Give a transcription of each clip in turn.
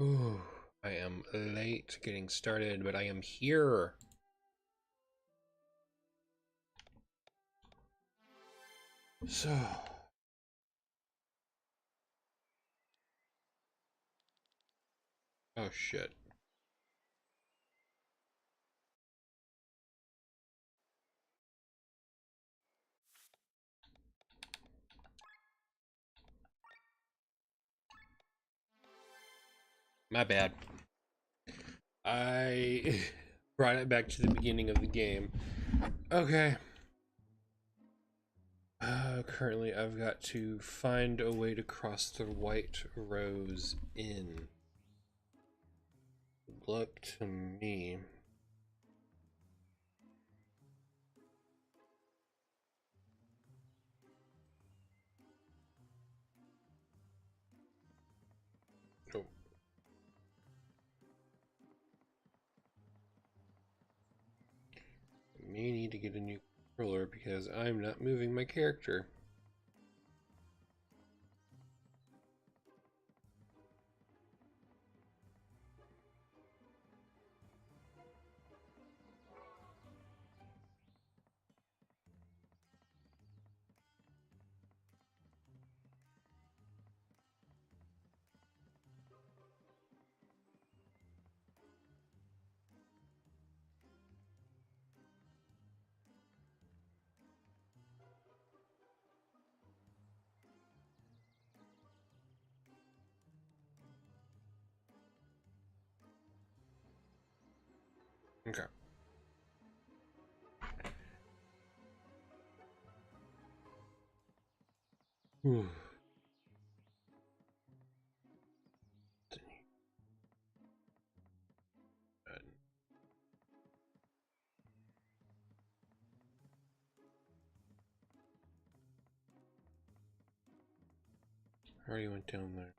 Ooh, I am late getting started, but I am here. So, oh shit. My bad. I brought it back to the beginning of the game. Okay. Currently, I've got to find a way to cross the White Rose Inn. Look to me. Oh, I may need to get a new controller because I'm not moving my character. Okay. Whew. I already went down there.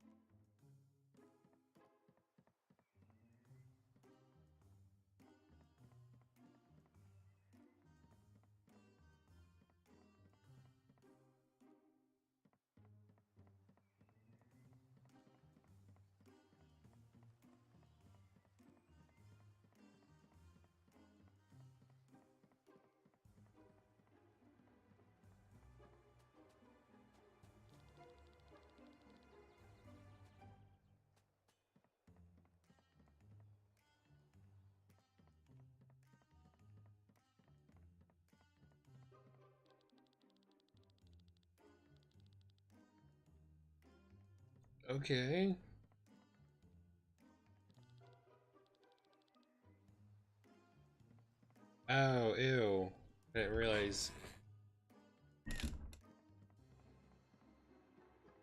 Okay. Oh, ew. I didn't realize.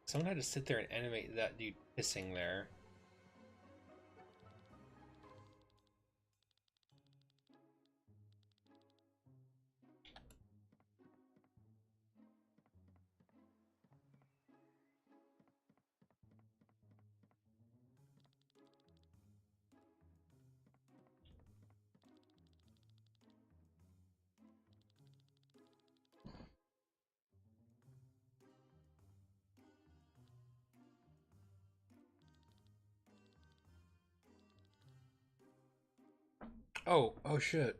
Someone had to sit there and animate that dude pissing there. Oh shit.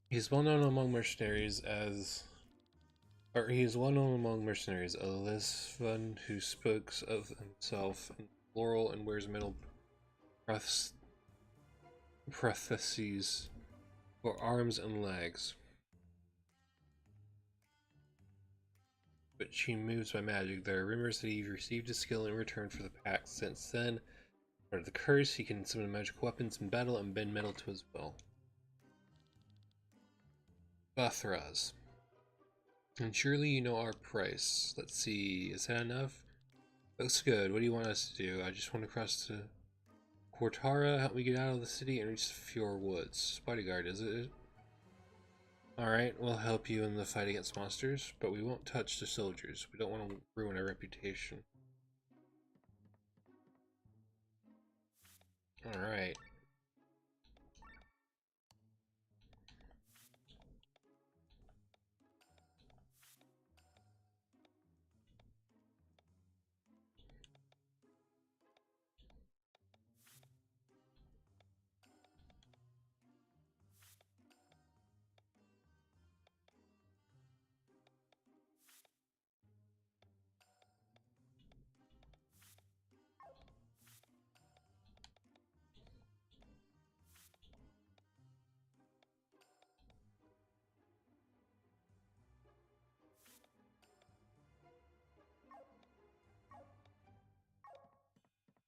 He's well known among mercenaries as. Or he is well known among mercenaries, a Lisvan who speaks of himself in plural and wears metal prostheses for arms and legs. But she moves by magic. There are rumors that he received a skill in return for the pact. Since then, under the curse, he can summon magic weapons in battle and bend metal to his will. Bathraz. And surely you know our price. Let's see, is that enough? Looks good. What do you want us to do? I just want to cross to Cortara, help me get out of the city and reach the Fjord Woods. Bodyguard, is it? Alright, we'll help you in the fight against monsters, but we won't touch the soldiers. We don't want to ruin our reputation. Alright.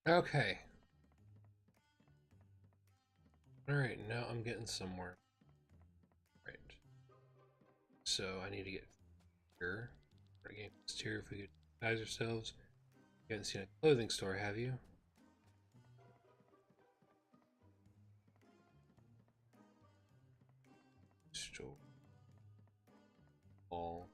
Okay. Alright, now I'm getting somewhere. Right. So I need to get here. Game exterior if we could disguise ourselves. You haven't seen a clothing store, have you? Store. All.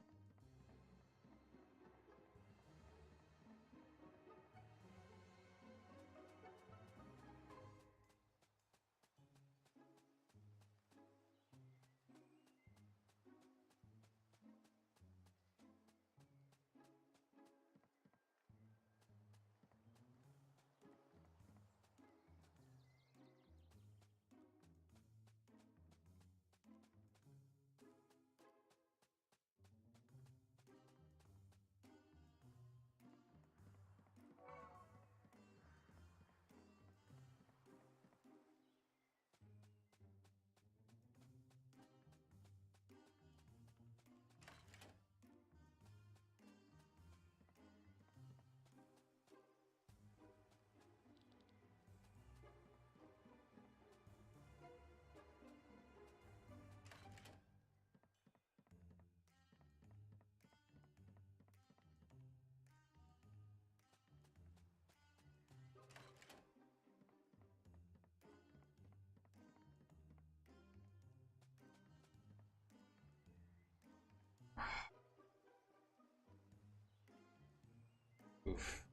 Oof.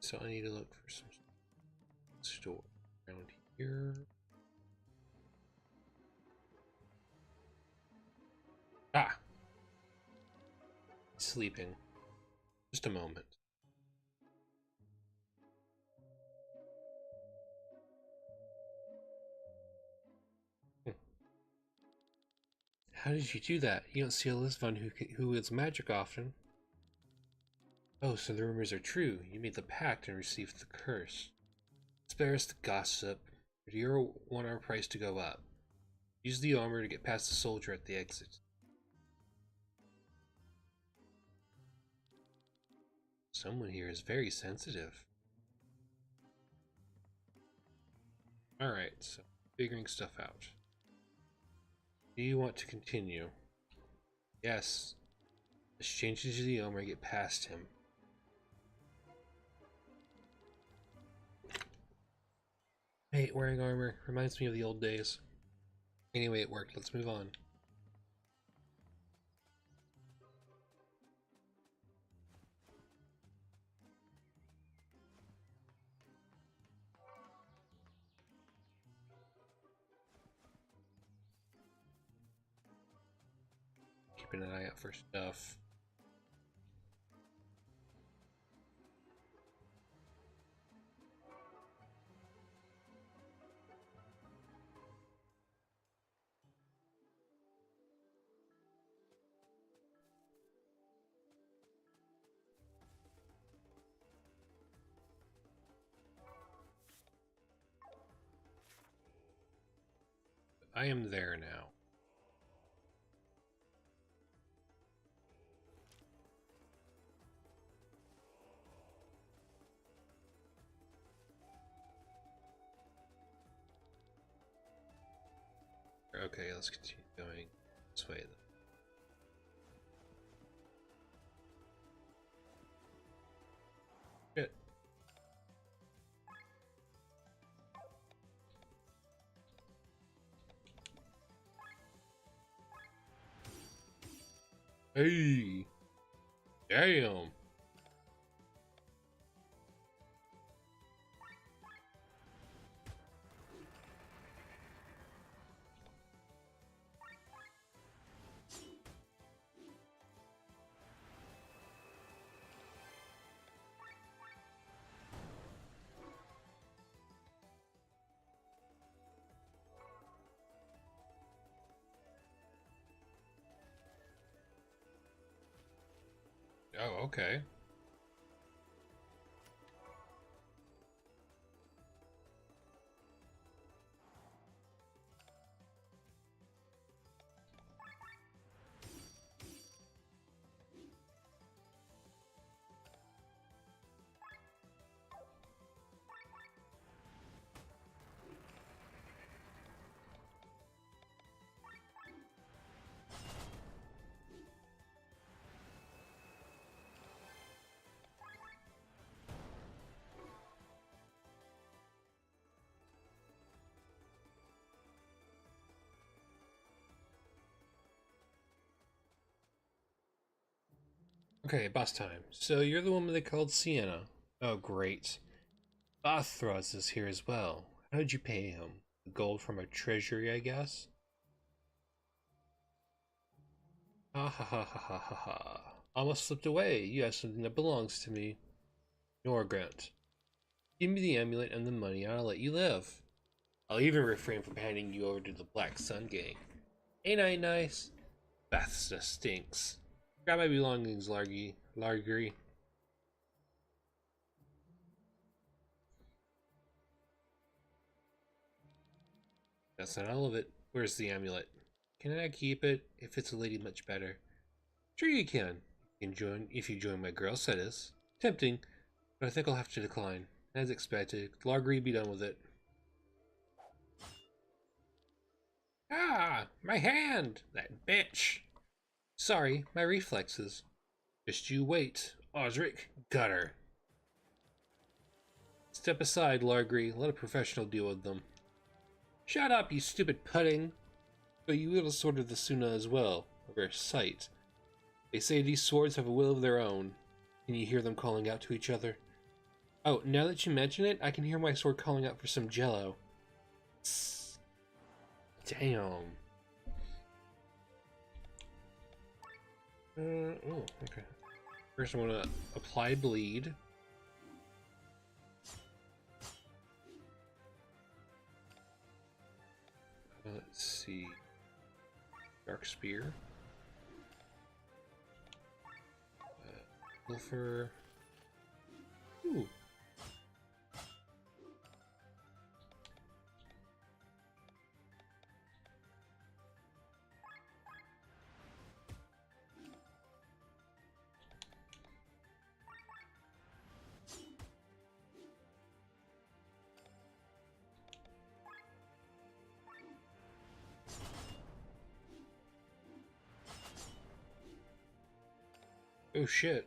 So I need to look for some store around here. Ah! Sleeping. Just a moment. Hmm. How did you do that? You don't see a Lisbon who wields magic often. Oh, so the rumors are true. You made the pact and received the curse. Spare us the gossip. Do you want our price to go up? Use the armor to get past the soldier at the exit. Someone here is very sensitive. Alright, so figuring stuff out. Do you want to continue? Yes. Let's change into the armor and get past him. Hey, wearing armor reminds me of the old days. Anyway, it worked. Let's move on. Keeping an eye out for stuff. I am there now. Okay, let's continue going this way then. Shit. Hey! Damn! Oh, okay. Okay, boss time. So you're the woman they called Sienna. Oh, great. Bothros is here as well. How did you pay him? Gold from a treasury, I guess? Ha ha ha ha ha ha ha. Almost slipped away. You have something that belongs to me. Norgrant. Give me the amulet and the money, and I'll let you live. I'll even refrain from handing you over to the Black Sun Gang. Ain't I nice? Bethesda stinks. Grab my belongings, Largy. That's not all of it. Where's the amulet? Can I keep it? If it's a lady, much better. Sure you can. You can join if you join my girl set is. Tempting, but I think I'll have to decline. As expected, Largy, be done with it. Ah, my hand! That bitch! Sorry, my reflexes. Just you wait. Osric, got her. Step aside, Largy. Let a professional deal with them. Shut up, you stupid pudding! But you wield a sword of the Suna as well. A rare sight. They say these swords have a will of their own. Can you hear them calling out to each other? Oh, now that you mention it, I can hear my sword calling out for some jello. Tss. Damn. Oh, okay. First I want to apply bleed. Let's see. Dark Spear. Wilfer. Ooh. Oh shit.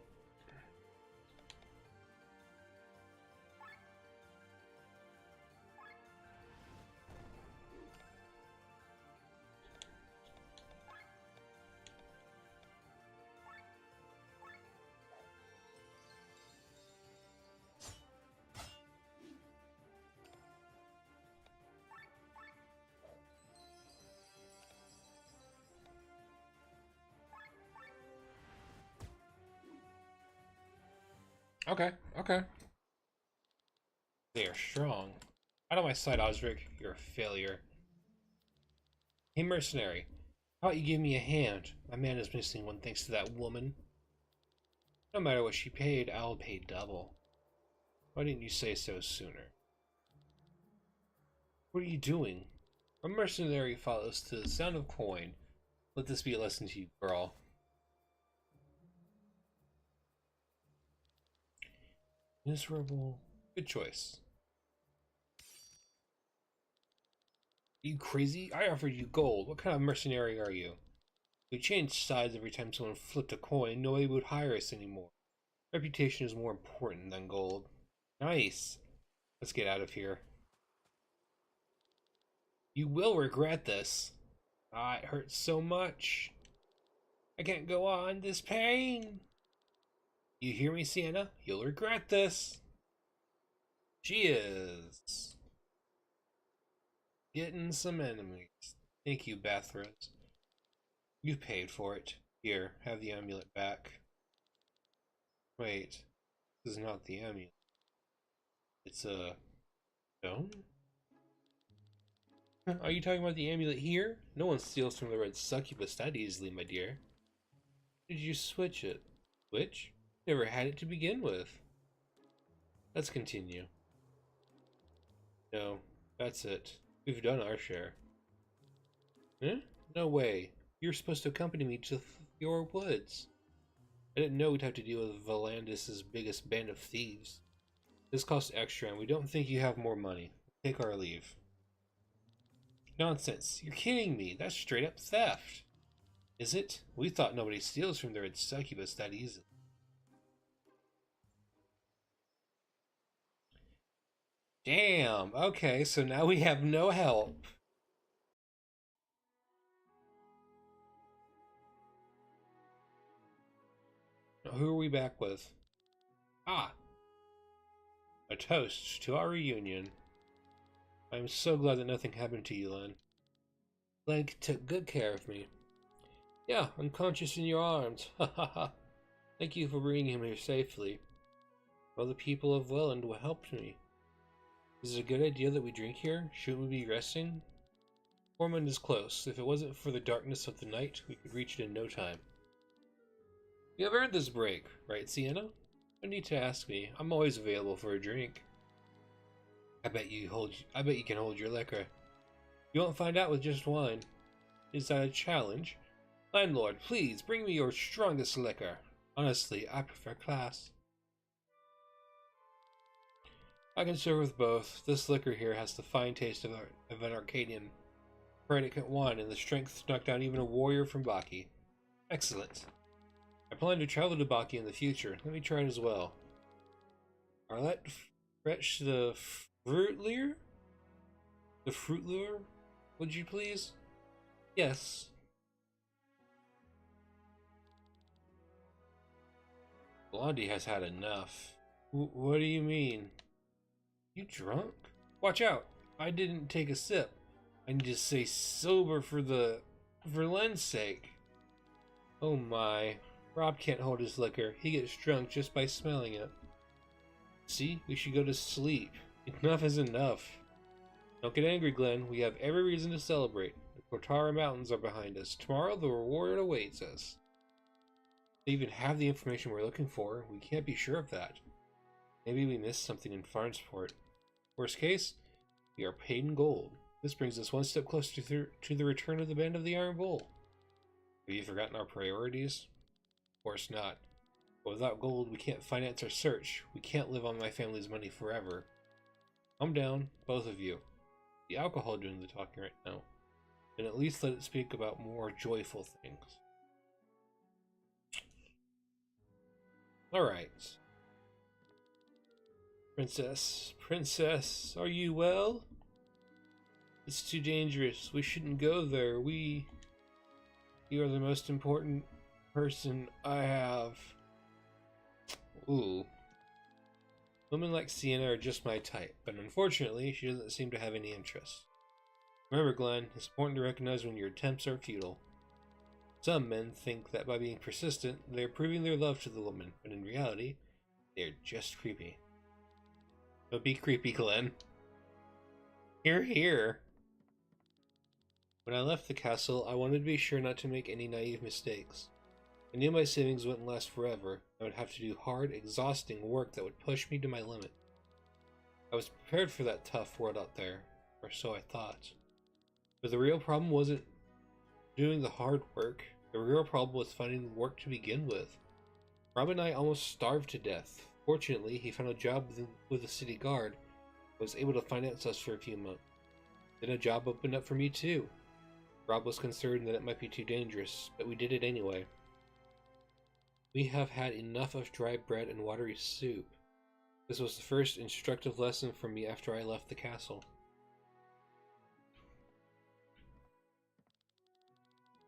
Okay, okay. They are strong. Out of my sight, Osric. You're a failure. Hey, mercenary. How about you give me a hand? My man is missing one thanks to that woman. No matter what she paid, I'll pay double. Why didn't you say so sooner? What are you doing? A mercenary follows to the sound of coin. Let this be a lesson to you, girl. Miserable. Good choice. You crazy? I offered you gold. What kind of mercenary are you? We changed sides every time someone flipped a coin. Nobody would hire us anymore. Reputation is more important than gold. Nice. Let's get out of here. You will regret this. Ah, it hurts so much. I can't go on. This pain. You hear me, Sienna? You'll regret this. She is getting some enemies. Thank you, Bathros. You paid for it. Here, have the amulet back. Wait, this is not the amulet. It's a stone? Are you talking about the amulet here? No one steals from the red succubus that easily, my dear. Did you switch it? Switch? Never had it to begin with. Let's continue. No, that's it. We've done our share. Huh? No way. You're supposed to accompany me to your woods. I didn't know we'd have to deal with Valandis' biggest band of thieves. This costs extra, and we don't think you have more money. Take our leave. Nonsense. You're kidding me. That's straight up theft. Is it? We thought nobody steals from the red succubus that easily. Damn. Okay, so now we have no help. Who are we back with? Ah! A toast to our reunion. I'm so glad that nothing happened to you, Len. Len took good care of me. Yeah, unconscious in your arms. Ha ha ha. Thank you for bringing him here safely. All the people of Welland helped me. Is it a good idea that we drink here? Shouldn't we be resting? Ormond is close. If it wasn't for the darkness of the night, we could reach it in no time. You have earned this break, right, Sienna? No need to ask me. I'm always available for a drink. I bet you can hold your liquor. You won't find out with just wine. Is that a challenge? Landlord, please bring me your strongest liquor. Honestly, I prefer class. I can serve with both. This liquor here has the fine taste of an Arcadian predicate wine and the strength to knock down even a warrior from Baki. Excellent. I plan to travel to Baki in the future. Let me try it as well. Arlette, fetch the fruit lure? The fruit lure? Would you please? Yes. Blondie has had enough. What do you mean? You drunk? Watch out! I didn't take a sip. I need to stay sober for Len's sake. Oh my. Rob can't hold his liquor. He gets drunk just by smelling it. See? We should go to sleep. Enough is enough. Don't get angry, Glenn. We have every reason to celebrate. The Kortara Mountains are behind us. Tomorrow the reward awaits us. They even have the information we're looking for. We can't be sure of that. Maybe we missed something in Farnsport. Worst case, we are paid in gold. This brings us one step closer to the return of the Band of the Iron Bull. Have you forgotten our priorities? Of course not. But without gold, we can't finance our search. We can't live on my family's money forever. Calm down, both of you. The alcohol doing the talking right now. And at least let it speak about more joyful things. Alright. Princess, are you well? It's too dangerous. We shouldn't go there. You are the most important person I have. Ooh. Women like Sienna are just my type, but unfortunately, she doesn't seem to have any interest. Remember, Glenn, it's important to recognize when your attempts are futile. Some men think that by being persistent, they are proving their love to the woman, but in reality, they are just creepy. Don't be creepy, Glenn. Hear, hear. When I left the castle, I wanted to be sure not to make any naive mistakes. I knew my savings wouldn't last forever. I would have to do hard, exhausting work that would push me to my limit. I was prepared for that tough world out there, or so I thought. But the real problem wasn't doing the hard work. The real problem was finding the work to begin with. Rob and I almost starved to death. Fortunately, he found a job with the city guard and was able to finance us for a few months. Then a job opened up for me too. Rob was concerned that it might be too dangerous, but we did it anyway. We have had enough of dry bread and watery soup. This was the first instructive lesson for me after I left the castle.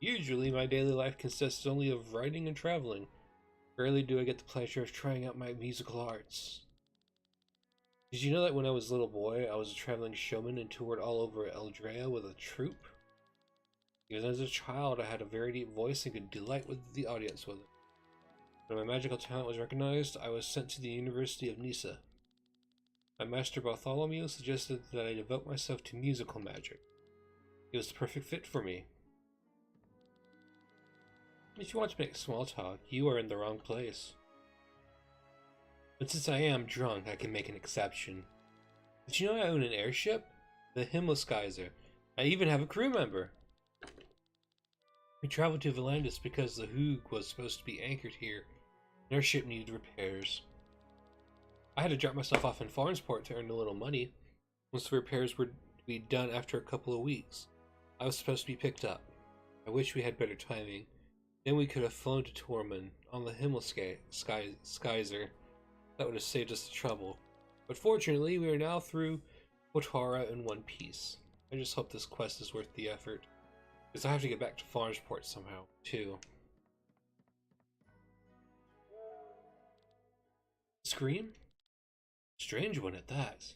Usually, my daily life consists only of writing and traveling. Rarely do I get the pleasure of trying out my musical arts. Did you know that when I was a little boy, I was a traveling showman and toured all over Eldrea with a troupe? Even as a child, I had a very deep voice and could delight with the audience with it. When my magical talent was recognized, I was sent to the University of Nisa. My master Bartholomew suggested that I devote myself to musical magic. It was the perfect fit for me. If you want to make small talk, you are in the wrong place. But since I am drunk, I can make an exception. Did you know I own an airship? The Himmelsgeiser. I even have a crew member. We traveled to Valandis because the Hoog was supposed to be anchored here, and our ship needed repairs. I had to drop myself off in Farnsport to earn a little money. Once the repairs were to be done after a couple of weeks, I was supposed to be picked up. I wish we had better timing. Then we could have flown to Tormund on the Himmelsgeiser. That would have saved us the trouble. But fortunately, we are now through Potara in one piece. I just hope this quest is worth the effort, because I have to get back to Farnsport somehow, too. Scream? Strange one at that.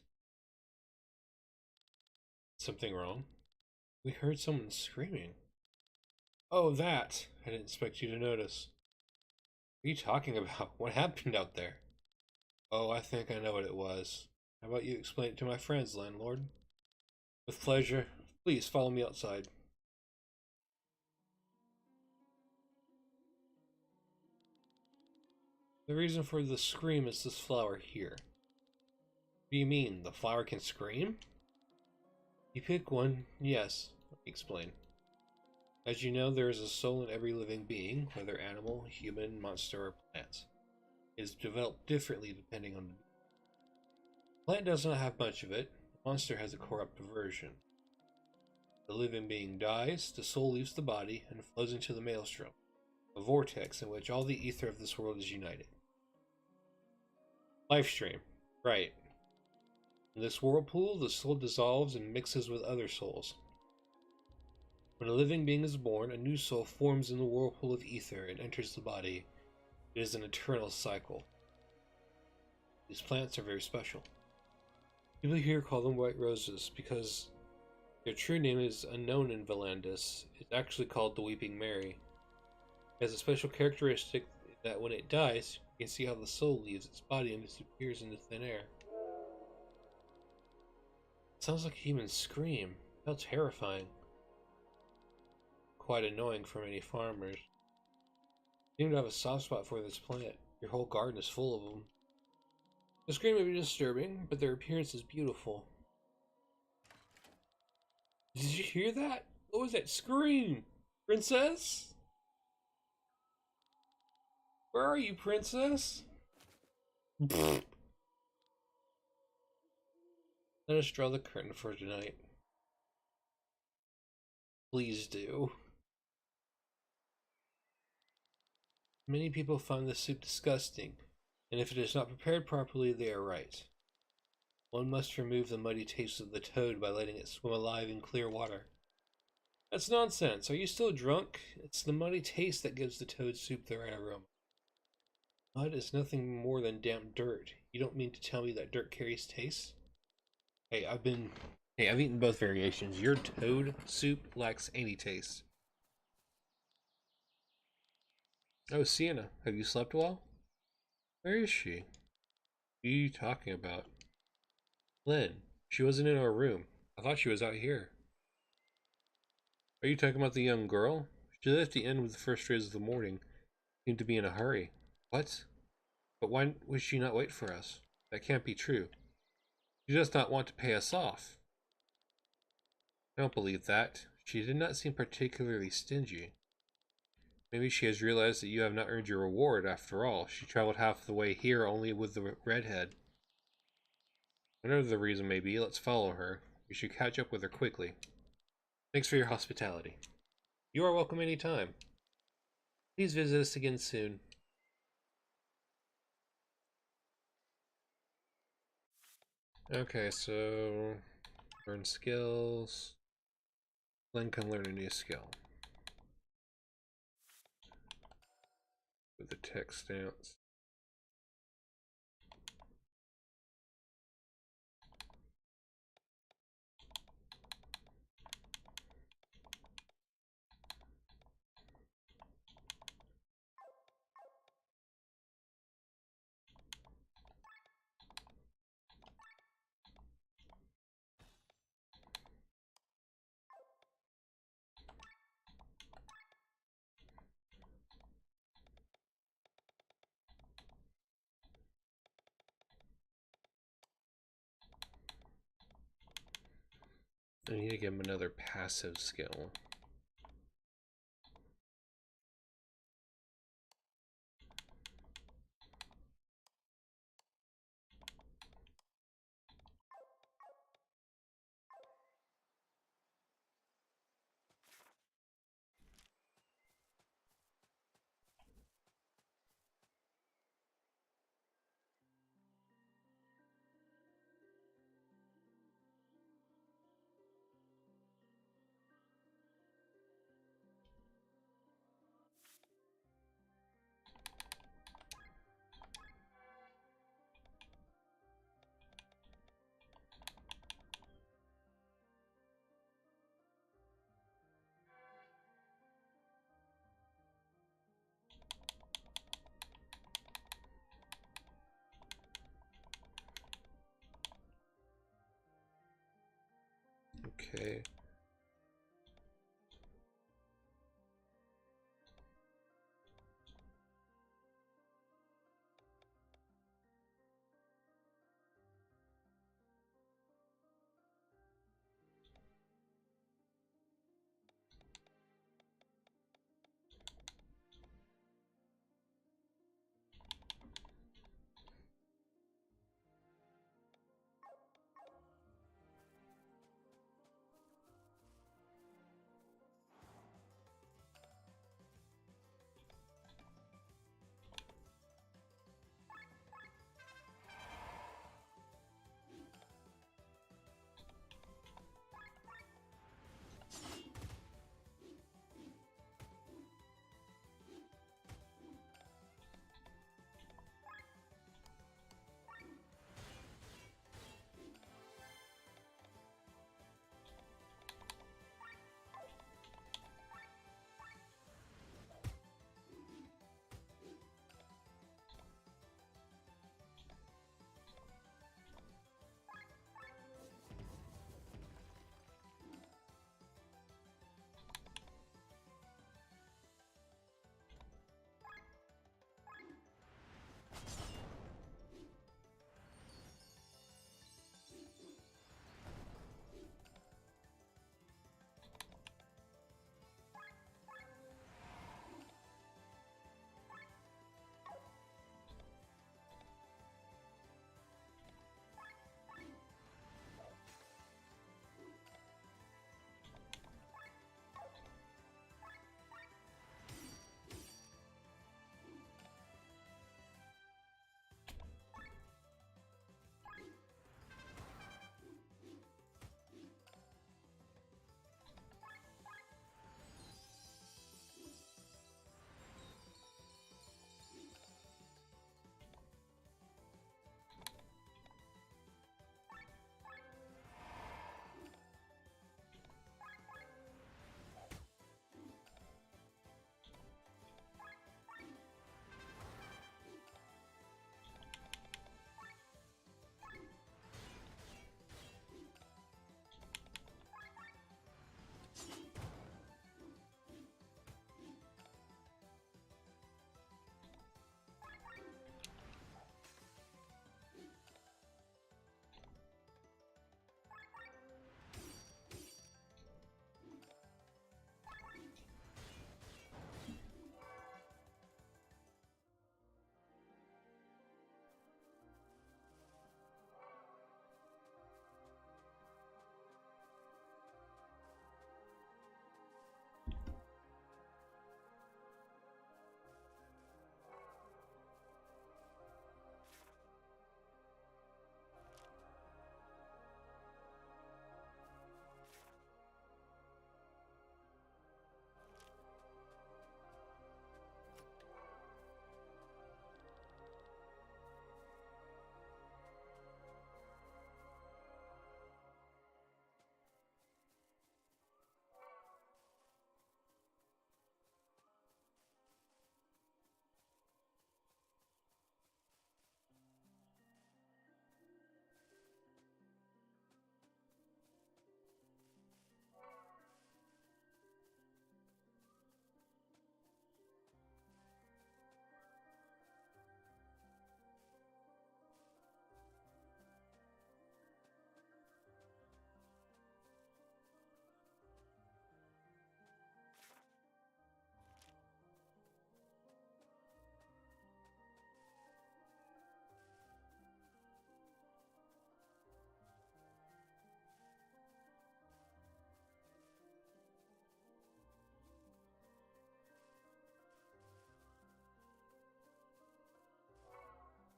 Something wrong? We heard someone screaming. Oh, that! I didn't expect you to notice. What are you talking about? What happened out there? Oh, I think I know what it was. How about you explain it to my friends, landlord? With pleasure. Please follow me outside. The reason for the scream is this flower here. What do you mean? The flower can scream? You pick one, yes. Let me explain. As you know, there is a soul in every living being, whether animal, human, monster, or plant. It is developed differently depending on the being. Plant does not have much of it. The monster has a corrupt version. The living being dies, the soul leaves the body, and flows into the maelstrom, a vortex in which all the ether of this world is united. Lifestream. Right. In this whirlpool, the soul dissolves and mixes with other souls. When a living being is born, a new soul forms in the whirlpool of ether and enters the body. It is an eternal cycle. These plants are very special. People here call them white roses because their true name is unknown in Valandis. It's actually called the Weeping Mary. It has a special characteristic that when it dies, you can see how the soul leaves its body and disappears into thin air. It sounds like a human scream. How terrifying. Quite annoying for many farmers. You seem to have a soft spot for this plant. Your whole garden is full of them. The scream may be disturbing, but their appearance is beautiful. Did you hear that? What was that scream? Princess? Where are you, princess? Let us draw the curtain for tonight. Please do. Many people find this soup disgusting, and if it is not prepared properly, they are right. One must remove the muddy taste of the toad by letting it swim alive in clear water. That's nonsense. Are you still drunk? It's the muddy taste that gives the toad soup the right aroma. Mud is nothing more than damp dirt. You don't mean to tell me that dirt carries taste? Hey, I've eaten both variations. Your toad soup lacks any taste. Oh, Sienna, have you slept well? Where is she? What are you talking about? Lynn, she wasn't in our room. I thought she was out here. Are you talking about the young girl? She left the inn with the first rays of the morning. Seemed to be in a hurry. What? But why would she not wait for us? That can't be true. She does not want to pay us off. I don't believe that. She did not seem particularly stingy. Maybe she has realized that you have not earned your reward after all. She traveled half the way here only with the redhead. Whatever the reason may be, let's follow her. We should catch up with her quickly. Thanks for your hospitality. You are welcome anytime. Please visit us again soon. Okay, so learn skills. Glenn can learn a new skill. With the tech stance. I need to give him another passive skill. Okay.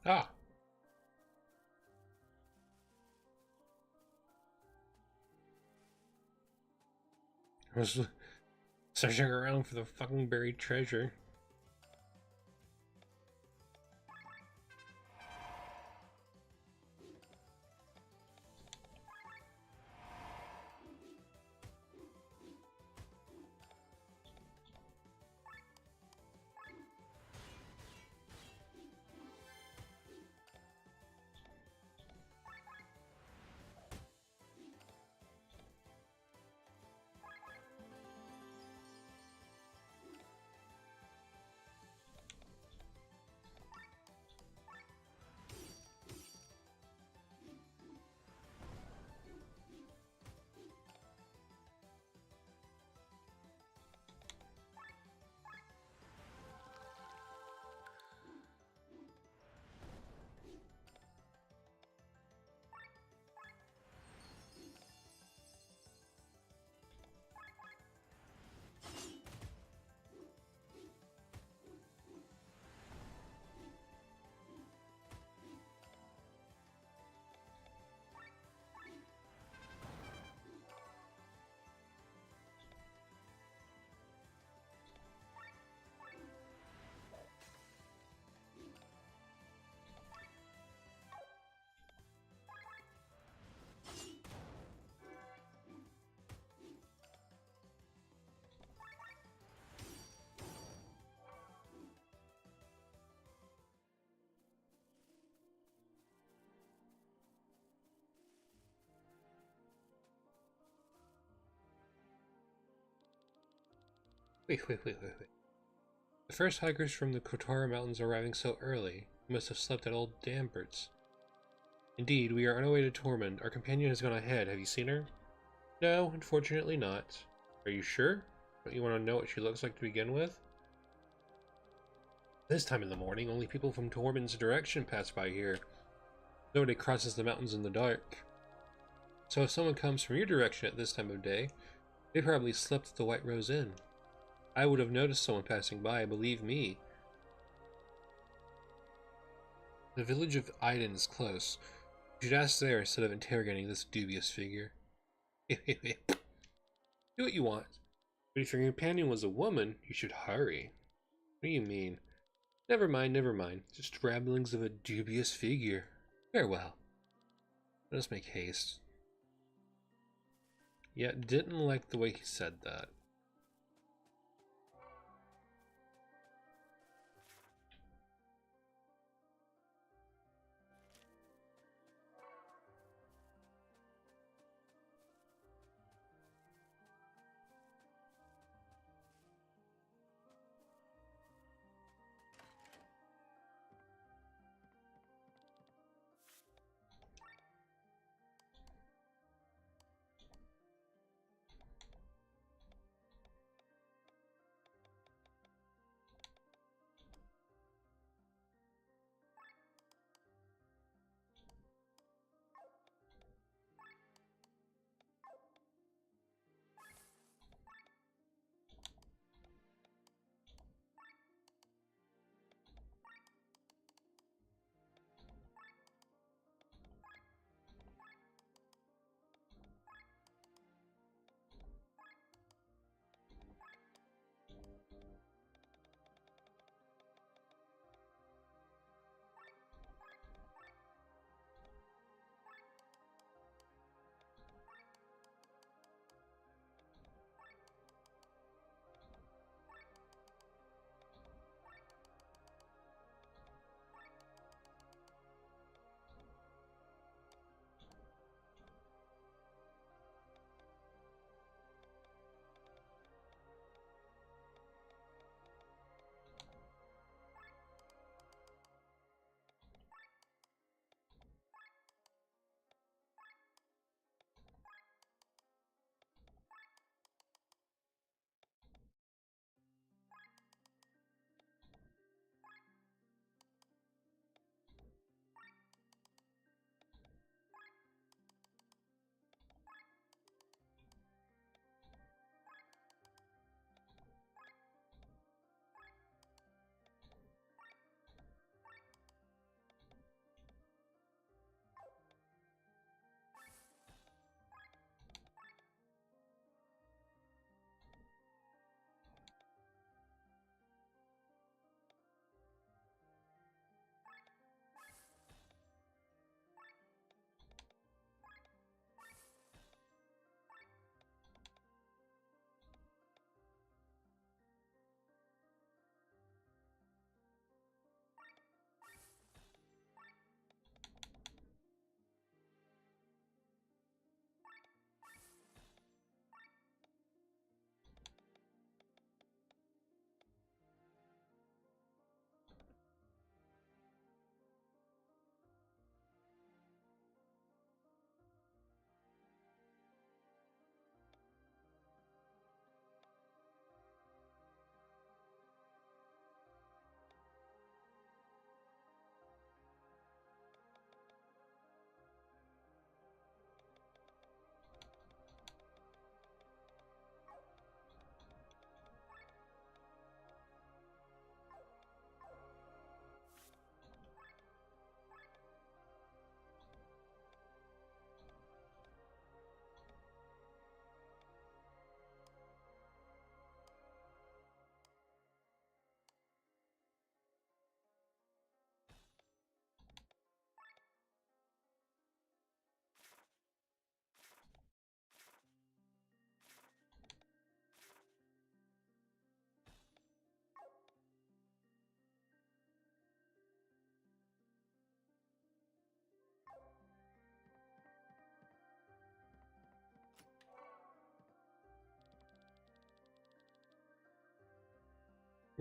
Ah! I was searching around for the fucking buried treasure. Wait. The first hikers from the Kotara Mountains are arriving so early. We must have slept at old Dampert's. Indeed, we are on our way to Tormund. Our companion has gone ahead. Have you seen her? No, unfortunately not. Are you sure? Don't you want to know what she looks like to begin with? This time in the morning, only people from Tormund's direction pass by here. Nobody crosses the mountains in the dark. So if someone comes from your direction at this time of day, they probably slept at the White Rose Inn. I would have noticed someone passing by, believe me. The village of Iden is close. You should ask there instead of interrogating this dubious figure. Do what you want. But if your companion was a woman, you should hurry. What do you mean? Never mind. Just ramblings of a dubious figure. Farewell. Let us make haste. Yeah, didn't like the way he said that.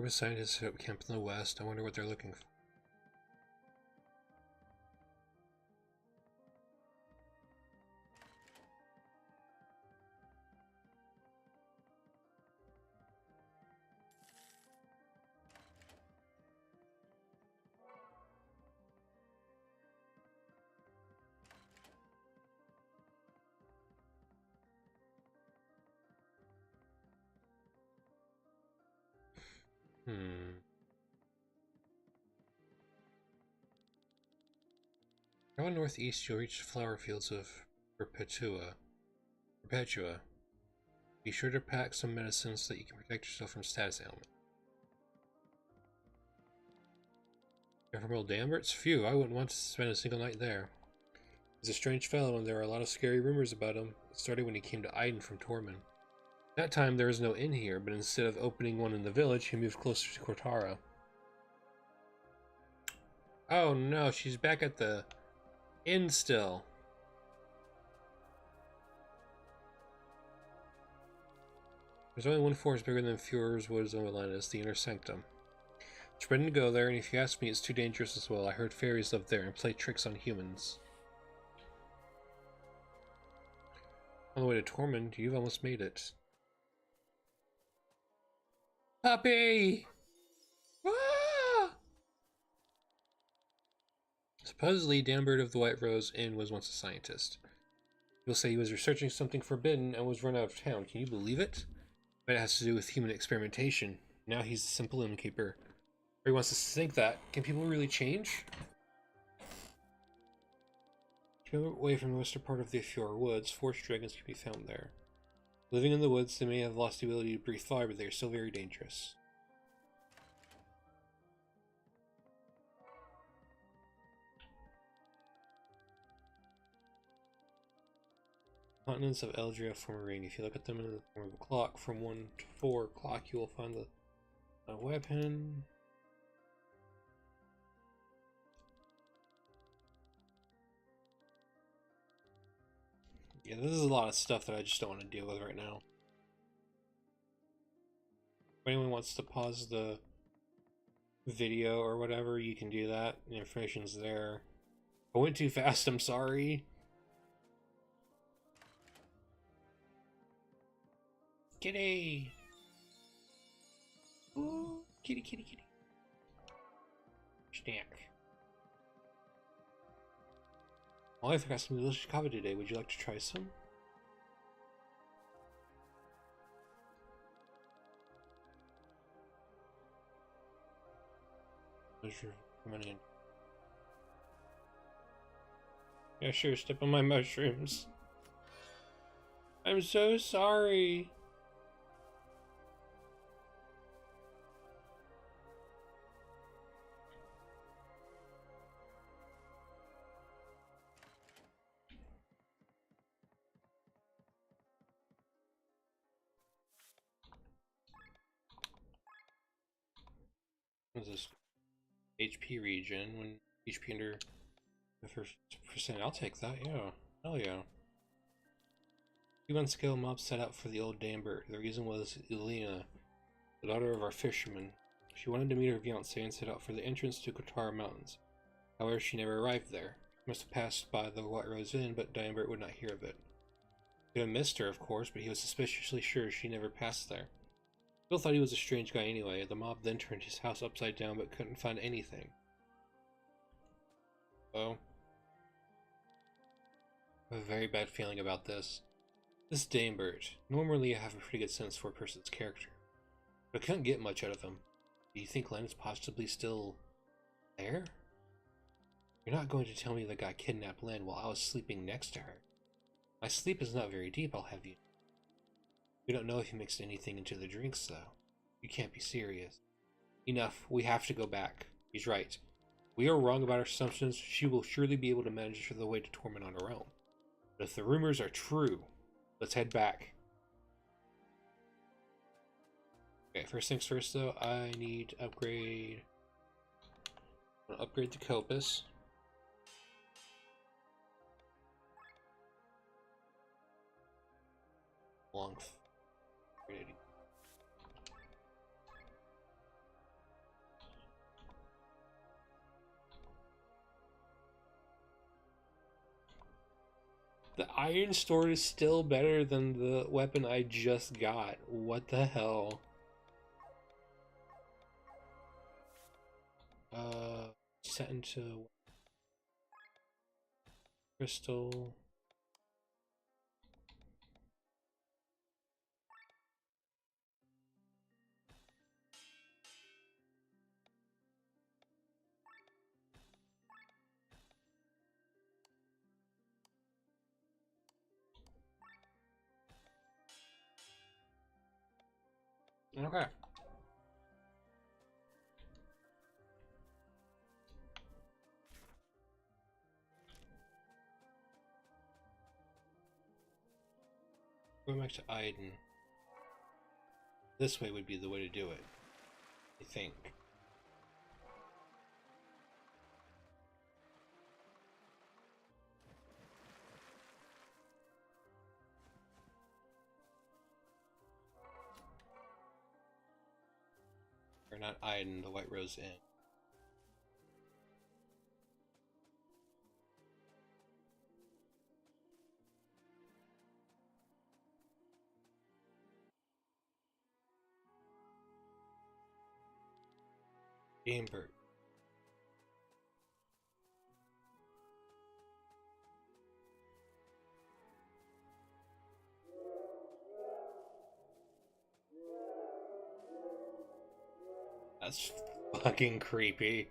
Group of scientists set up camp in the west. I wonder what they're looking for. Go northeast, you'll reach the flower fields of Perpetua. Be sure to pack some medicine so that you can protect yourself from status ailment. Ephemeral Damberts? Phew, I wouldn't want to spend a single night there. He's a strange fellow, and there are a lot of scary rumors about him. It started when he came to Aiden from Tormund. That time there was no inn here, but instead of opening one in the village, he moved closer to Cortara. Oh no, she's back at the inn still. There's only one forest bigger than Fuhrer's Woods on Atlantis, the Inner Sanctum. It's forbidden to go there, and if you ask me, it's too dangerous as well. I heard fairies live there and play tricks on humans. On the way to Tormund, you've almost made it. Puppy! Ah! Supposedly, Dambert of the White Rose Inn was once a scientist. People say he was researching something forbidden and was run out of town. Can you believe it? But it has to do with human experimentation. Now he's a simple innkeeper. Or he wants us to think that. Can people really change? If you move away from the western part of the Fjord Woods, forest dragons can be found there. Living in the woods, they may have lost the ability to breathe fire, but they are still very dangerous. Continents of Eldria form a ring. If you look at them in the form of a clock, from 1 to 4 o'clock, you will find the weapon. Yeah, this is a lot of stuff that I just don't want to deal with right now. If anyone wants to pause the video or whatever, you can do that. The information's there. I went too fast, I'm sorry. Kitty! Ooh, kitty, kitty, kitty. Snack. Oh, I forgot some delicious kava today. Would you like to try some? Mushroom. Yeah, sure, step on my mushrooms. I'm so sorry. What is this? HP region. When HP under the first percent, I'll take that, yeah. Hell yeah. 2 scale mob set out for the old Dambert. The reason was Elena, the daughter of our fisherman. She wanted to meet her fiancé and set out for the entrance to Kotara Mountains. However, she never arrived there. She must have passed by the White Rose Inn, but Dambert would not hear of it. He had missed her, of course, but he was suspiciously sure she never passed there. Bill thought he was a strange guy anyway. The mob then turned his house upside down but couldn't find anything. Oh. I have a very bad feeling about this. This Dambert. Normally I have a pretty good sense for a person's character, but I couldn't get much out of him. Do you think Len is possibly still there? You're not going to tell me the guy kidnapped Len while I was sleeping next to her. My sleep is not very deep, I'll have you. We don't know if he mixed anything into the drinks, though. You can't be serious. Enough, we have to go back. He's right. We are wrong about our assumptions. She will surely be able to manage the way to Tormund on her own. But if the rumors are true, let's head back. Okay, first things first, though, I need to upgrade. I'm gonna upgrade the Copus. Long. The iron sword is still better than the weapon I just got. What the hell? Set into crystal. Okay. Going back to Aiden. This way would be the way to do it, I think. Or not Aiden, the White Rose Inn. Gamebird. That's fucking creepy.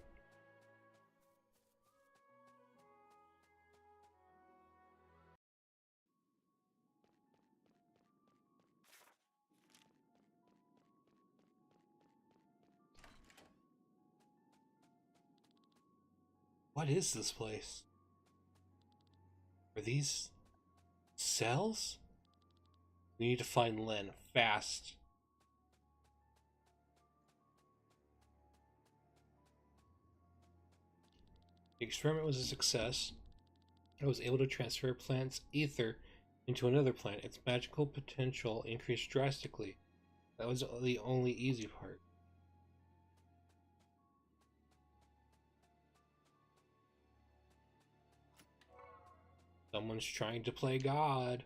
What is this place? Are these cells? We need to find Len fast. The experiment was a success. I was able to transfer a plant's ether into another plant. Its magical potential increased drastically. That was the only easy part. Someone's trying to play God.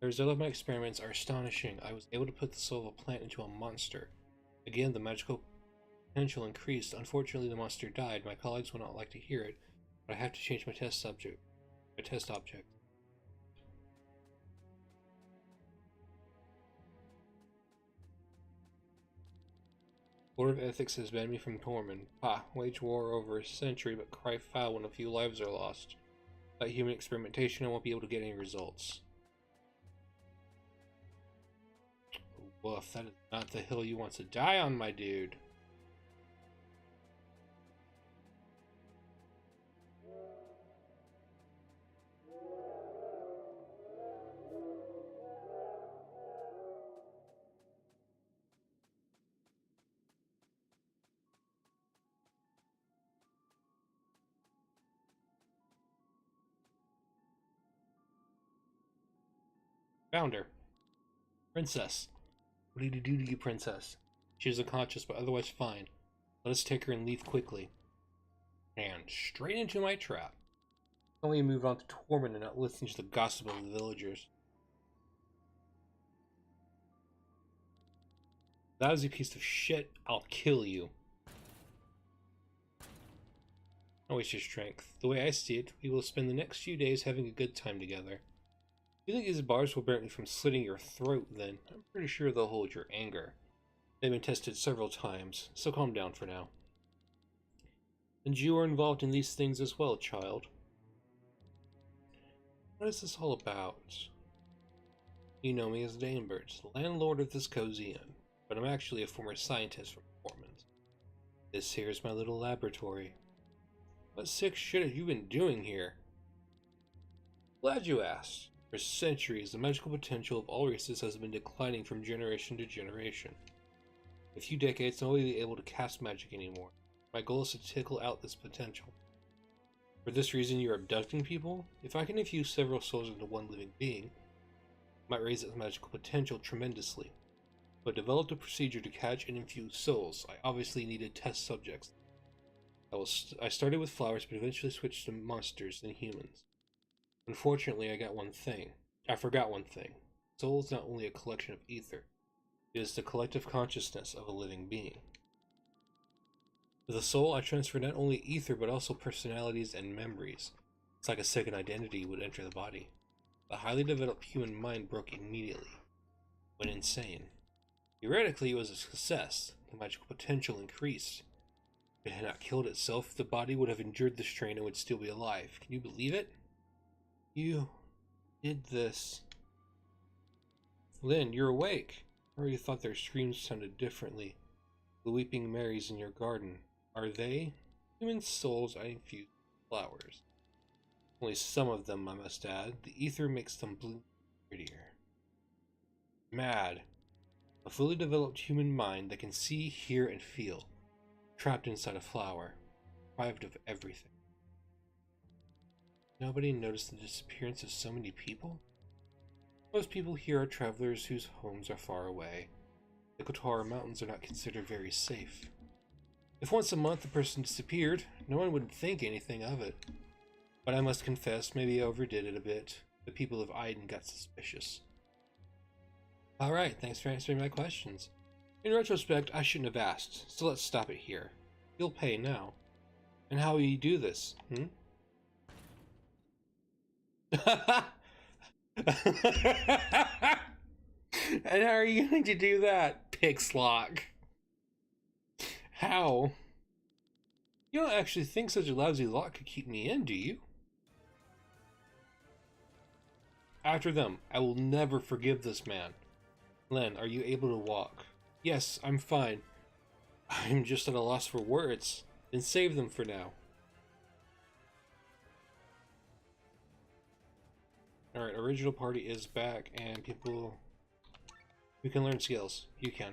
The result of my experiments are astonishing. I was able to put the soul of a plant into a monster. Again, the magical potential increased. Unfortunately, the monster died. My colleagues will not like to hear it, but I have to change my test subject. My test object. Board of Ethics has banned me from Tormund. Wage war over a century, but cry foul when a few lives are lost. Without human experimentation, I won't be able to get any results. Woof, that is not the hill you want to die on, my dude. Found her. Princess. What did he do to you, princess? She is unconscious, but otherwise fine. Let us take her and leave quickly. And straight into my trap. Only move on to Tormund and not listen to the gossip of the villagers. That is a piece of shit. I'll kill you. Don't waste your strength. The way I see it, we will spend the next few days having a good time together. You think these bars will prevent me from slitting your throat, then? I'm pretty sure they'll hold your anger. They've been tested several times, so calm down for now. And you are involved in these things as well, child. What is this all about? You know me as Danebert, landlord of this cozy inn, but I'm actually a former scientist from Tormund. This here is my little laboratory. What sick shit have you been doing here? Glad you asked. For centuries, the magical potential of all races has been declining from generation to generation. In a few decades, nobody will be able to cast magic anymore. My goal is to tickle out this potential. For this reason, you're abducting people? If I can infuse several souls into one living being, it might raise its magical potential tremendously. But I developed a procedure to catch and infuse souls. I obviously needed test subjects. I started with flowers, but eventually switched to monsters and humans. Unfortunately, I forgot one thing. Soul is not only a collection of ether, it is the collective consciousness of a living being. With the soul, I transfer not only ether but also personalities and memories. It's like a second identity would enter the body. The highly developed human mind broke immediately. Went insane. Theoretically, it was a success. The magical potential increased. If it had not killed itself, the body would have endured the strain and would still be alive. Can you believe it? You did this. Lynn, you're awake. I already thought their screams sounded differently. The weeping Marys in your garden. Are they? Human souls I infuse with flowers. Only some of them, I must add. The ether makes them bloom prettier. Mad. A fully developed human mind that can see, hear, and feel. Trapped inside a flower. Deprived of everything. Nobody noticed the disappearance of so many people? Most people here are travelers whose homes are far away. The Kotara Mountains are not considered very safe. If once a month a person disappeared, no one would think anything of it. But I must confess, maybe I overdid it a bit. The people of Iden got suspicious. Alright, thanks for answering my questions. In retrospect, I shouldn't have asked, so let's stop it here. You'll pay now. And how will you do this, And how are you going to do that, Pixlock? How? You don't actually think such a lousy lock could keep me in, do you? After them, I will never forgive this man. Len, are you able to walk? Yes, I'm fine. I'm just at a loss for words. Then save them for now. Alright, original party is back, and people who can learn skills. You can.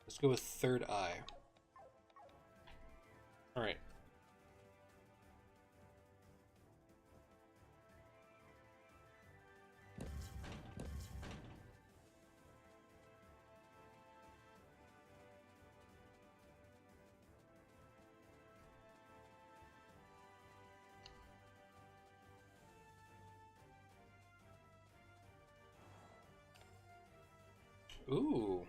Let's go with third eye. Alright. Ooh.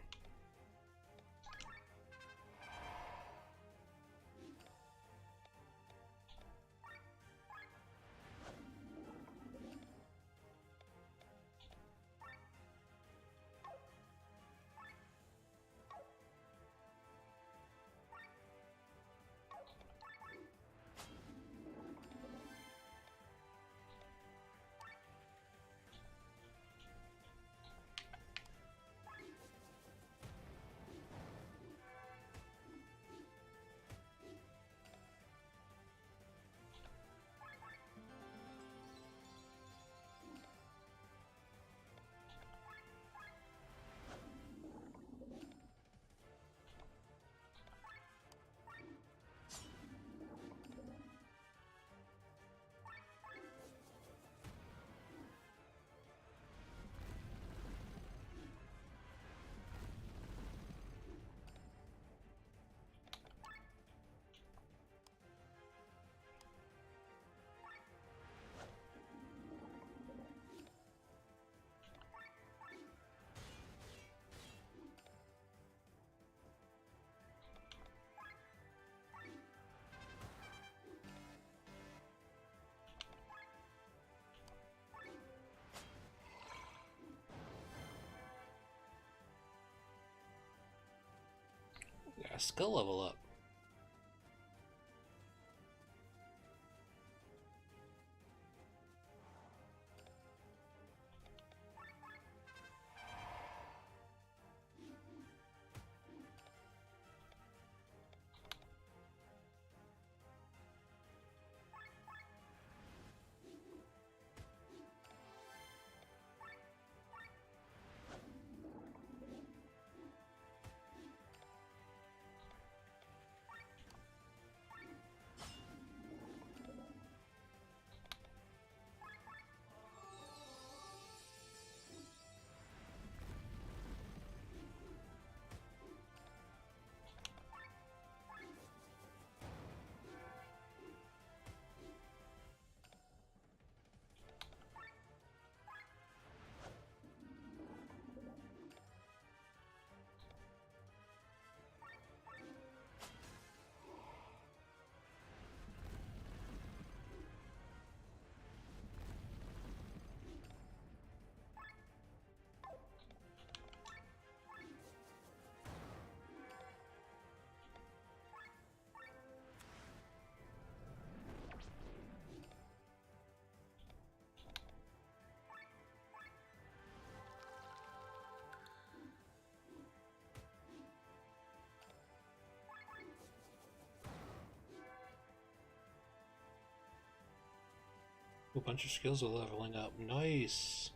Got a skill level up. A bunch of skills are leveling up. Nice.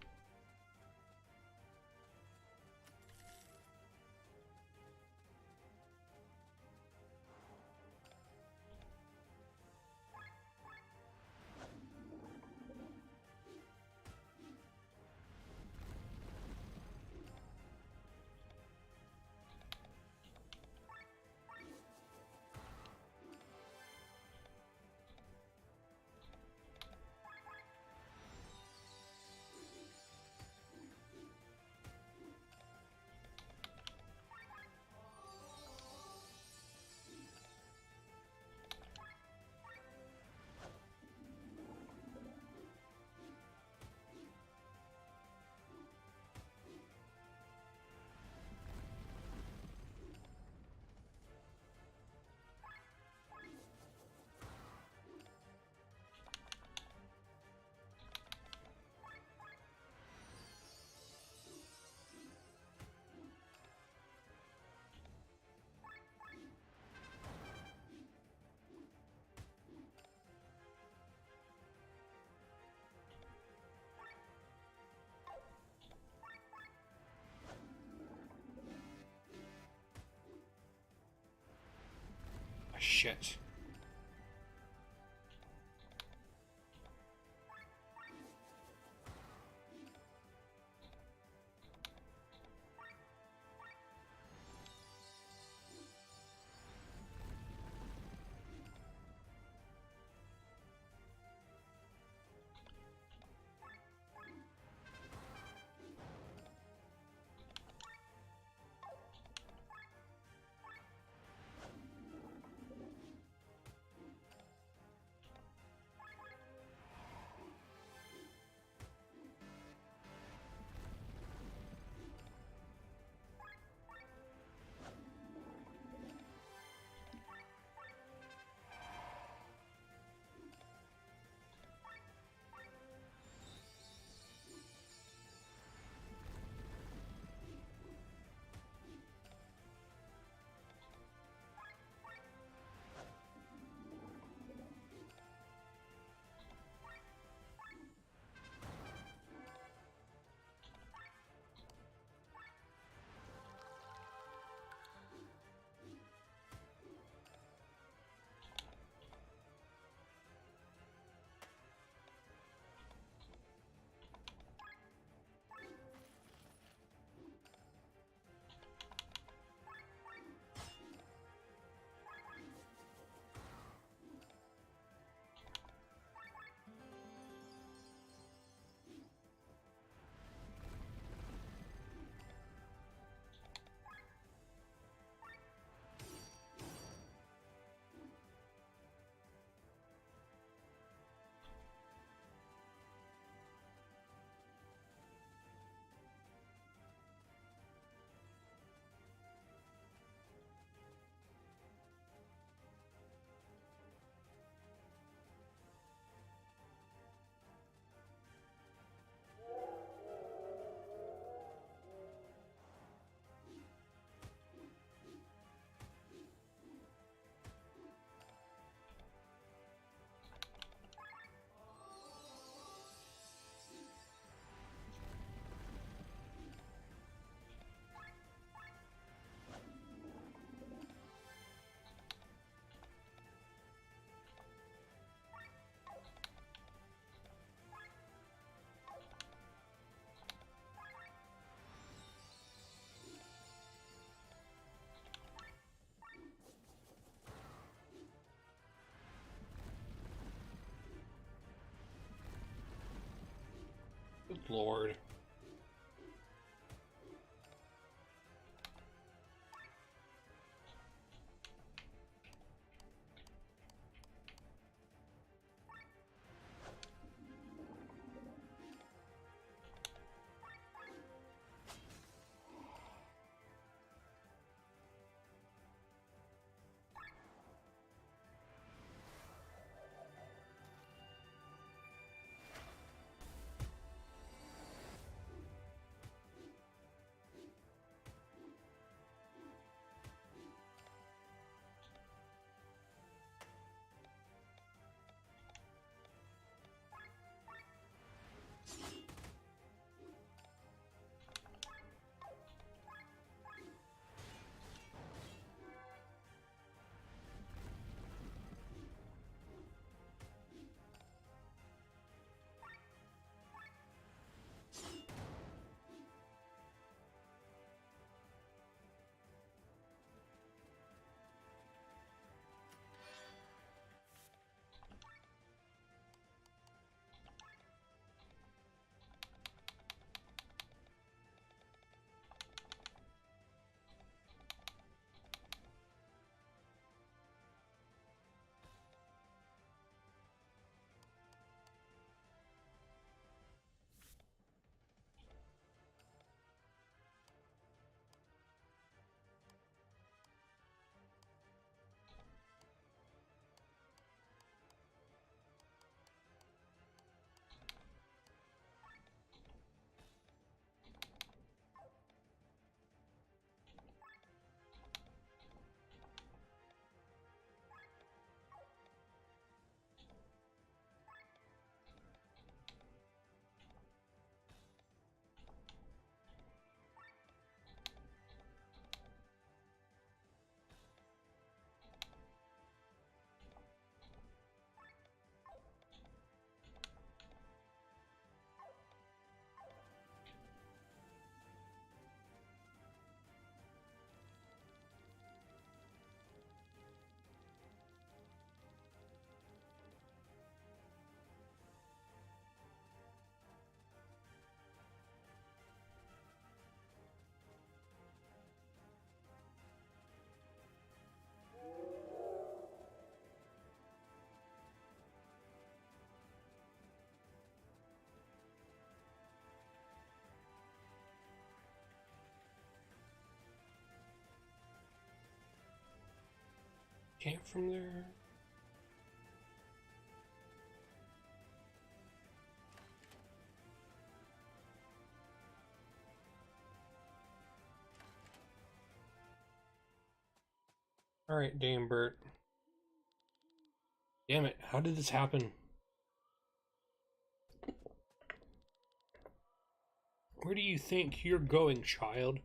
Shit. Good lord. came from there. Alright, Dame Bert. Damn it, how did this happen? Where do you think you're going, child?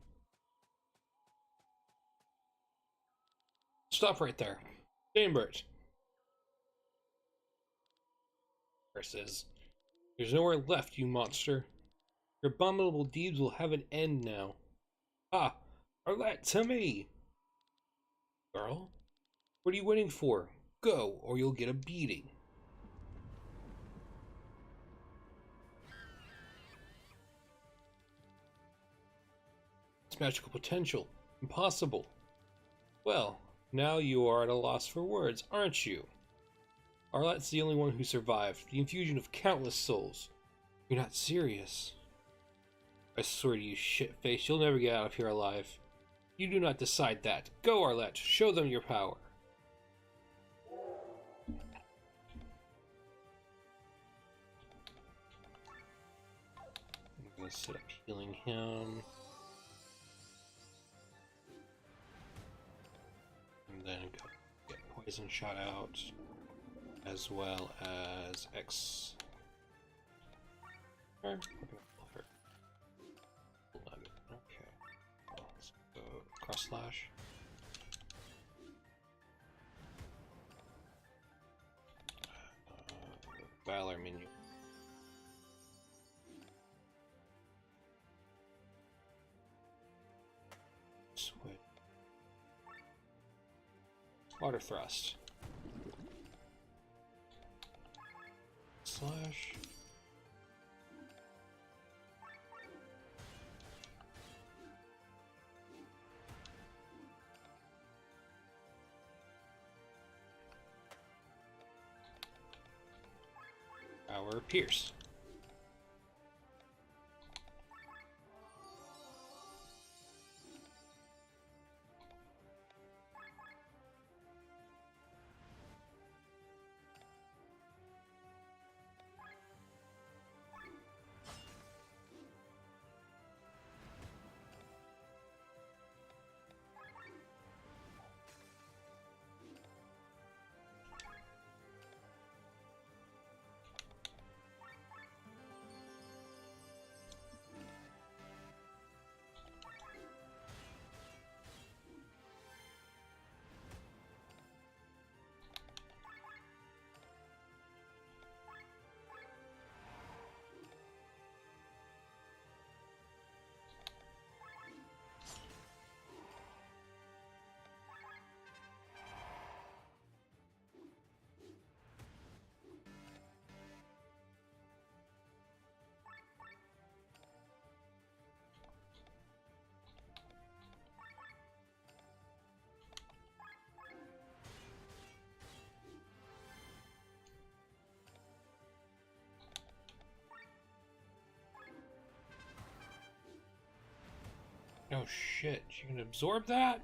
Stop right there. Dame Bert. Says, there's nowhere left, you monster. Your abominable deeds will have an end now. Ah, Arlette, to me! Girl, what are you waiting for? Go, or you'll get a beating. It's magical potential. Impossible. Well, now you are at a loss for words, aren't you? Arlette's the only one who survived. The infusion of countless souls. You're not serious. I swear to you, shitface, you'll never get out of here alive. You do not decide that. Go, Arlette. Show them your power. I'm gonna set up healing him. And then go get poison shot out. As well as X. Okay. Let's go cross slash. Valor menu. Switch. Water thrust. Slash. Our Pierce. Oh shit, she can absorb that?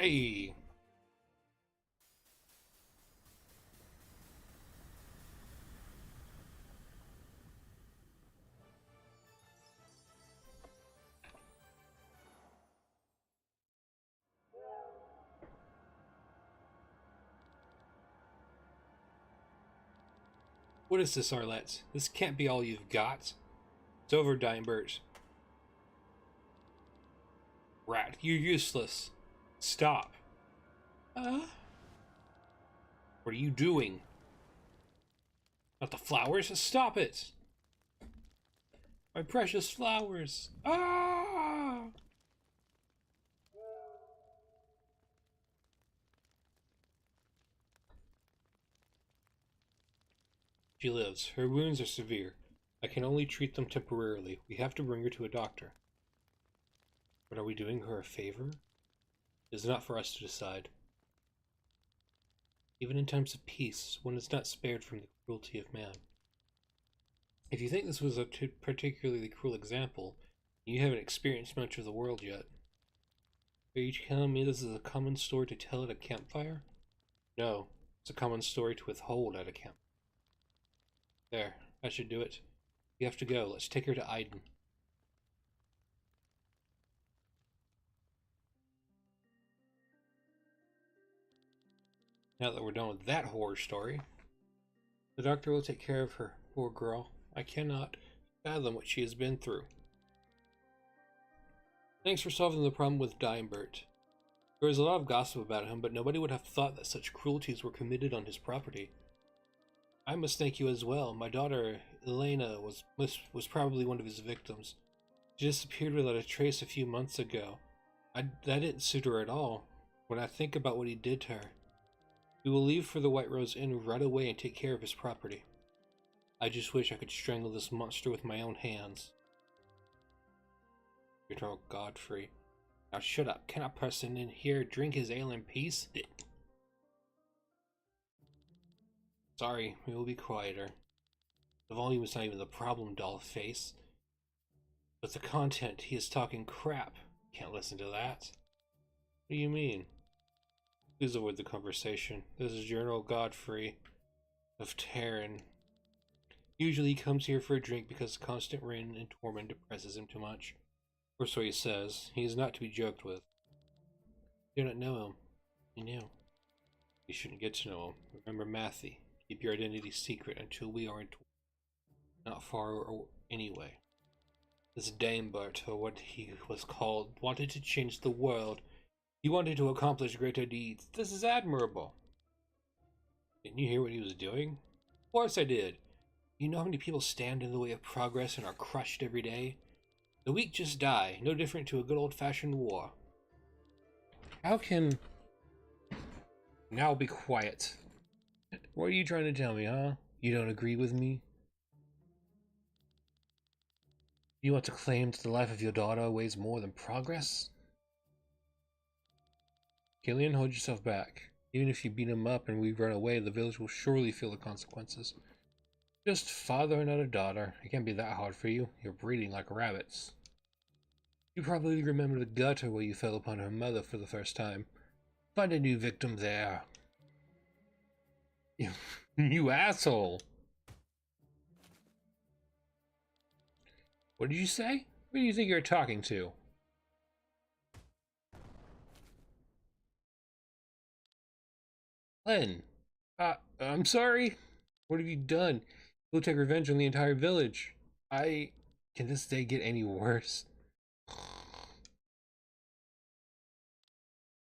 Hey! What is this, Arlette? This can't be all you've got. It's over, Dimebert. Rat, you're useless. Stop. Uh? What are you doing? Not the flowers? Stop it! My precious flowers! Ah! She lives. Her wounds are severe. I can only treat them temporarily. We have to bring her to a doctor. But are we doing her a favor? It is not for us to decide. Even in times of peace, one is not spared from the cruelty of man. If you think this was a particularly cruel example, you haven't experienced much of the world yet. Are you telling me this is a common story to tell at a campfire? No, it's a common story to withhold at a camp. There, that should do it. We have to go. Let's take her to Aiden. Now that we're done with that horror story, the doctor will take care of her. Poor girl. I cannot fathom what she has been through. Thanks for solving the problem with Dimebert. There was a lot of gossip about him, but nobody would have thought that such cruelties were committed on his property. I must thank you as well. My daughter, Elena, was probably one of his victims. She disappeared without a trace a few months ago. That didn't suit her at all. When I think about what he did to her, we will leave for the White Rose Inn right away and take care of his property. I just wish I could strangle this monster with my own hands. General Godfrey. Now shut up. Can a person in here drink his ale in peace? Sorry, we will be quieter. The volume is not even the problem, doll face. But the content, he is talking crap. Can't listen to that. What do you mean? Please avoid the conversation. This is General Godfrey of Terran. Usually he comes here for a drink because constant rain and torment depresses him too much. Or so he says. He is not to be joked with. You do not know him. You knew. You shouldn't get to know him. Remember Matthew. Keep your identity secret until we are not far or anyway. This Dimebert, or what he was called, wanted to change the world. He wanted to accomplish greater deeds. This is admirable. Didn't you hear what he was doing? Of course I did. You know how many people stand in the way of progress and are crushed every day? The weak just die, no different to a good old-fashioned war. How can... Now be quiet. What are you trying to tell me, huh? You don't agree with me? You want to claim that the life of your daughter weighs more than progress? Killian, hold yourself back. Even if you beat him up and we run away, the village will surely feel the consequences. Just father another daughter. It can't be that hard for you. You're breeding like rabbits. You probably remember the gutter where you fell upon her mother for the first time. Find a new victim there. You asshole! What did you say? Who do you think you're talking to? Len! I'm sorry? What have you done? You'll take revenge on the entire village. Can this day get any worse?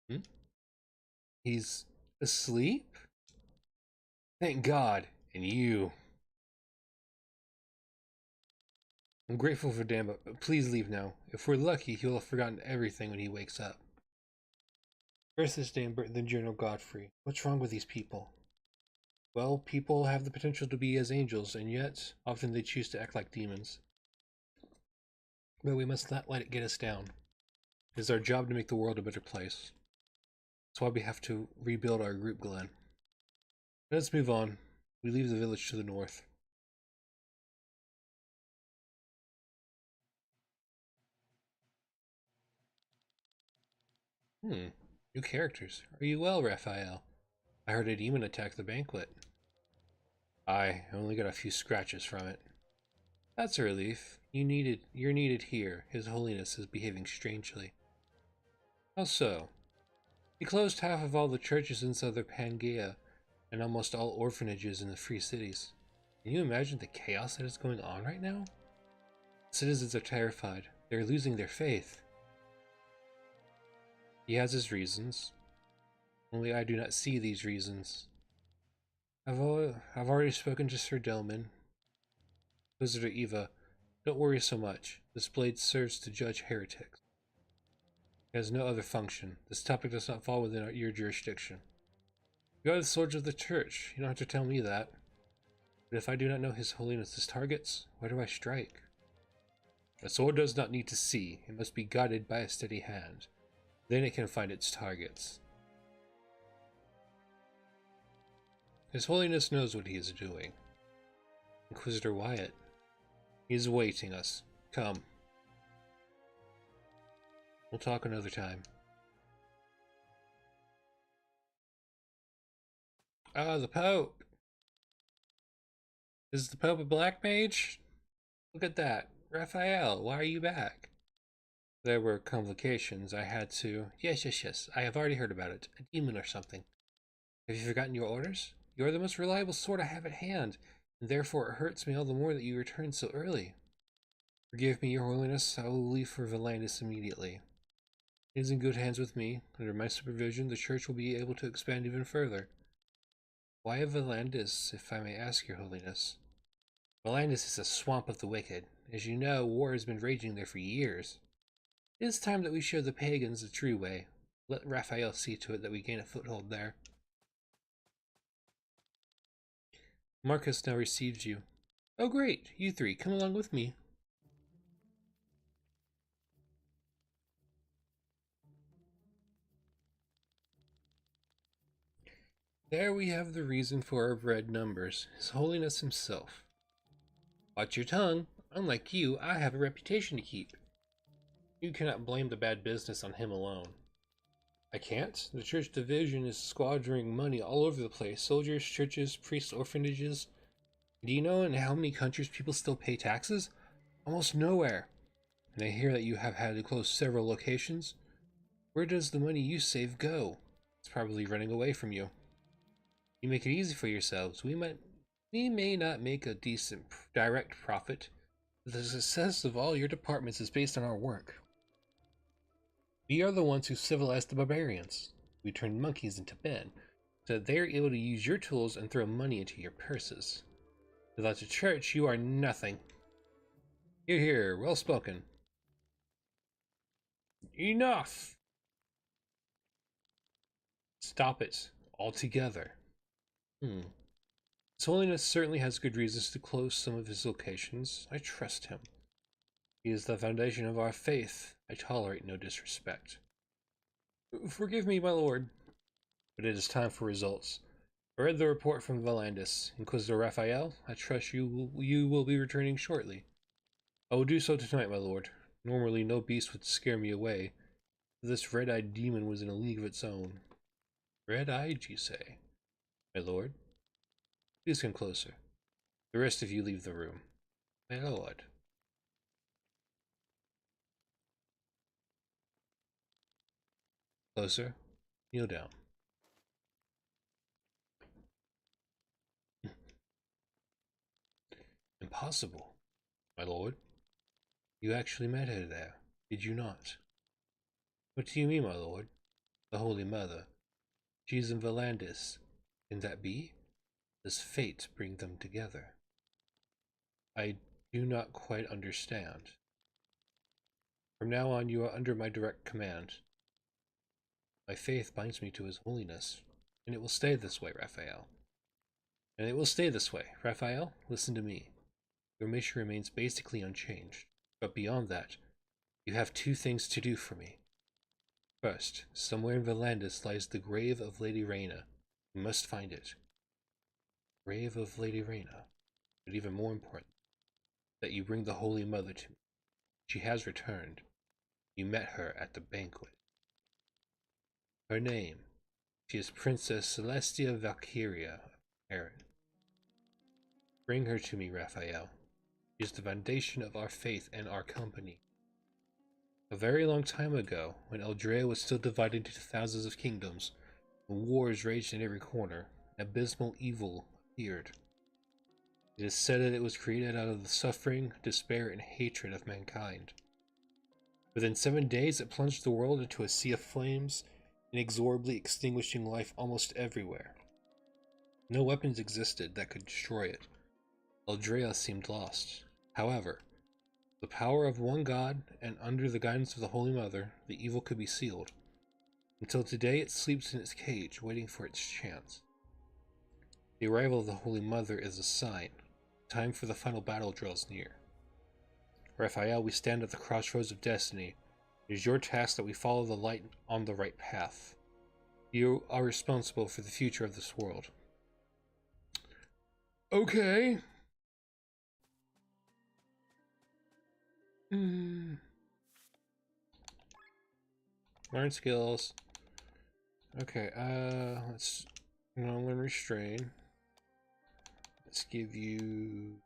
Hmm? He's asleep? Thank God. And you. I'm grateful for Dan, but please leave now. If we're lucky, he'll have forgotten everything when he wakes up. First this Dan, then General Godfrey. What's wrong with these people? Well, people have the potential to be as angels, and yet, often they choose to act like demons. But we must not let it get us down. It is our job to make the world a better place. That's why we have to rebuild our group, Glenn. Let's move on. We leave the village to the north. New characters. Are you well, Raphael? I heard a demon attack the banquet. I only got a few scratches from it. That's a relief. You're needed here. His Holiness is behaving strangely. How so? He closed half of all the churches in southern Pangaea and almost all orphanages in the Free Cities. Can you imagine the chaos that is going on right now? Citizens are terrified. They're losing their faith. He has his reasons. Only I do not see these reasons. I've already spoken to Sir Delman. Visitor Eva, don't worry so much. This blade serves to judge heretics. It has no other function. This topic does not fall within your jurisdiction. You are the swords of the church. You don't have to tell me that. But if I do not know His Holiness's targets, why do I strike? A sword does not need to see. It must be guided by a steady hand. Then it can find its targets. His Holiness knows what he is doing. Inquisitor Wyatt. He is awaiting us. Come. We'll talk another time. Ah, the Pope! Is the Pope a black mage? Look at that. Raphael, why are you back? There were complications. I had to... Yes. I have already heard about it. A demon or something. Have you forgotten your orders? You are the most reliable sword I have at hand, and therefore it hurts me all the more that you returned so early. Forgive me, Your Holiness. I will leave for Valandis immediately. It is in good hands with me. Under my supervision, the church will be able to expand even further. Why Valandis, if I may ask, Your Holiness? Valandis is a swamp of the wicked. As you know, war has been raging there for years. It is time that we show the pagans the true way. Let Raphael see to it that we gain a foothold there. Marcus now receives you. Oh great, you three, come along with me. There we have the reason for our red numbers, His Holiness himself. Watch your tongue. Unlike you, I have a reputation to keep. You cannot blame the bad business on him alone. I can't. The church division is squandering money all over the place. Soldiers, churches, priests, orphanages. Do you know in how many countries people still pay taxes? Almost nowhere. And I hear that you have had to close several locations. Where does the money you save go? It's probably running away from you. You make it easy for yourselves. We may not make a decent direct profit, but the success of all your departments is based on our work. We are the ones who civilized the barbarians. We turned monkeys into men, so that they are able to use your tools and throw money into your purses. Without the church, you are nothing. Hear, hear, well spoken. Enough! Stop it, altogether. His Holiness certainly has good reasons to close some of his locations. I trust him. He is the foundation of our faith. I tolerate no disrespect. Forgive me, my lord, but it is time for results. I read the report from Valandis. Inquisitor Raphael, I trust you will be returning shortly. I will do so tonight, my lord. Normally no beast would scare me away. This red-eyed demon was in a league of its own. Red-eyed, you say? My lord? Please come closer. The rest of you leave the room. My lord. Closer. Kneel down. Impossible. My lord. You actually met her there, did you not? What do you mean, my lord? The Holy Mother. She is in Valandis. Can that be? Does fate bring them together? I do not quite understand. From now on, you are under my direct command. My faith binds me to His Holiness, and it will stay this way, Raphael. And it will stay this way. Raphael, listen to me. Your mission remains basically unchanged, but beyond that, you have two things to do for me. First, somewhere in Valandis lies the grave of Lady Reyna. You must find it. Grave of Lady Reyna. But even more important, that you bring the Holy Mother to me. She has returned. You met her at the banquet. Her name. She is Princess Celestia Valkyria of Erin. Bring her to me, Raphael. She is the foundation of our faith and our company. A very long time ago, when Eldrea was still divided into thousands of kingdoms, and wars raged in every corner, an abysmal evil appeared. It is said that it was created out of the suffering, despair, and hatred of mankind. Within 7 days, it plunged the world into a sea of flames, inexorably extinguishing life almost everywhere. No weapons existed that could destroy it. Eldrea seemed lost. However, the power of one god, and under the guidance of the Holy Mother, the evil could be sealed. Until today, it sleeps in its cage, waiting for its chance. The arrival of the Holy Mother is a sign. Time for the final battle draws near. Raphael, we stand at the crossroads of destiny. It is your task that we follow the light on the right path. You are responsible for the future of this world. Okay. Learn skills. Okay, let's learn restrain. Let's give you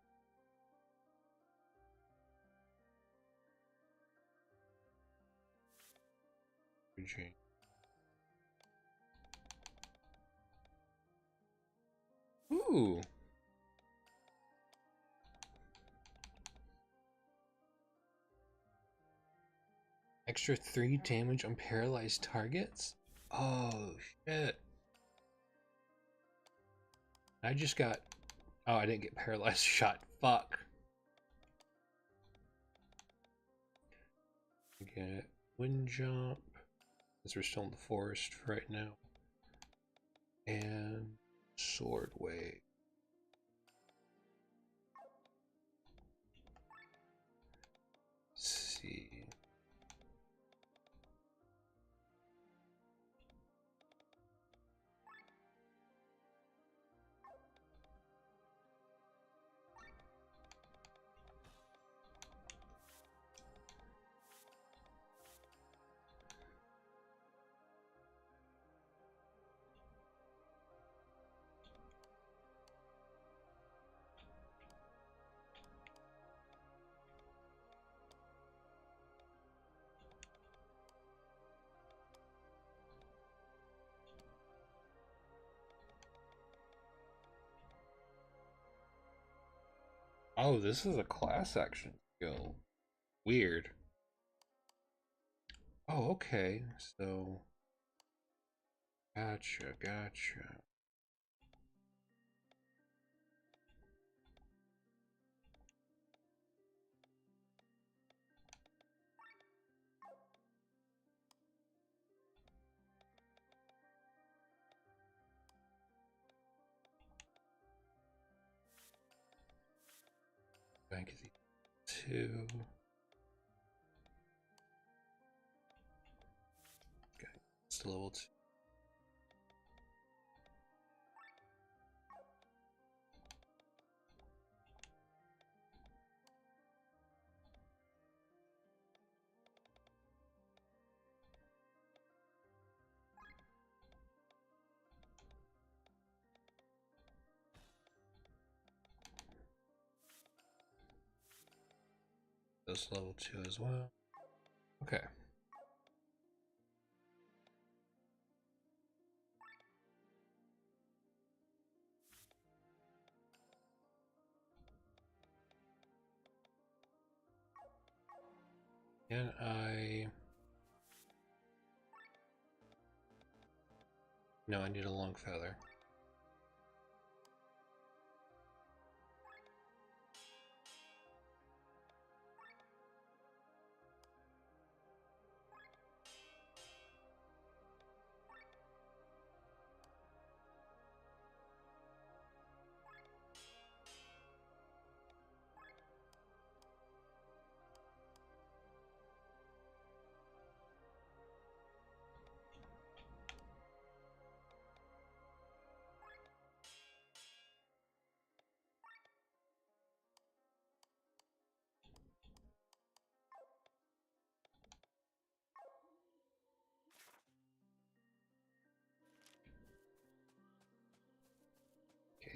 restrain. Ooh. Extra 3 damage on paralyzed targets? Oh, shit. I just got... Oh, I didn't get paralyzed shot. Fuck. Get wind jump. Because we're still in the forest right now. And sword wave. Let's see. Oh, this is a class action skill. Weird. Oh, okay. So, gotcha. Bank of the 2. Okay, it's level 2. This level 2 as well. Okay. Can I... No, I need a long feather.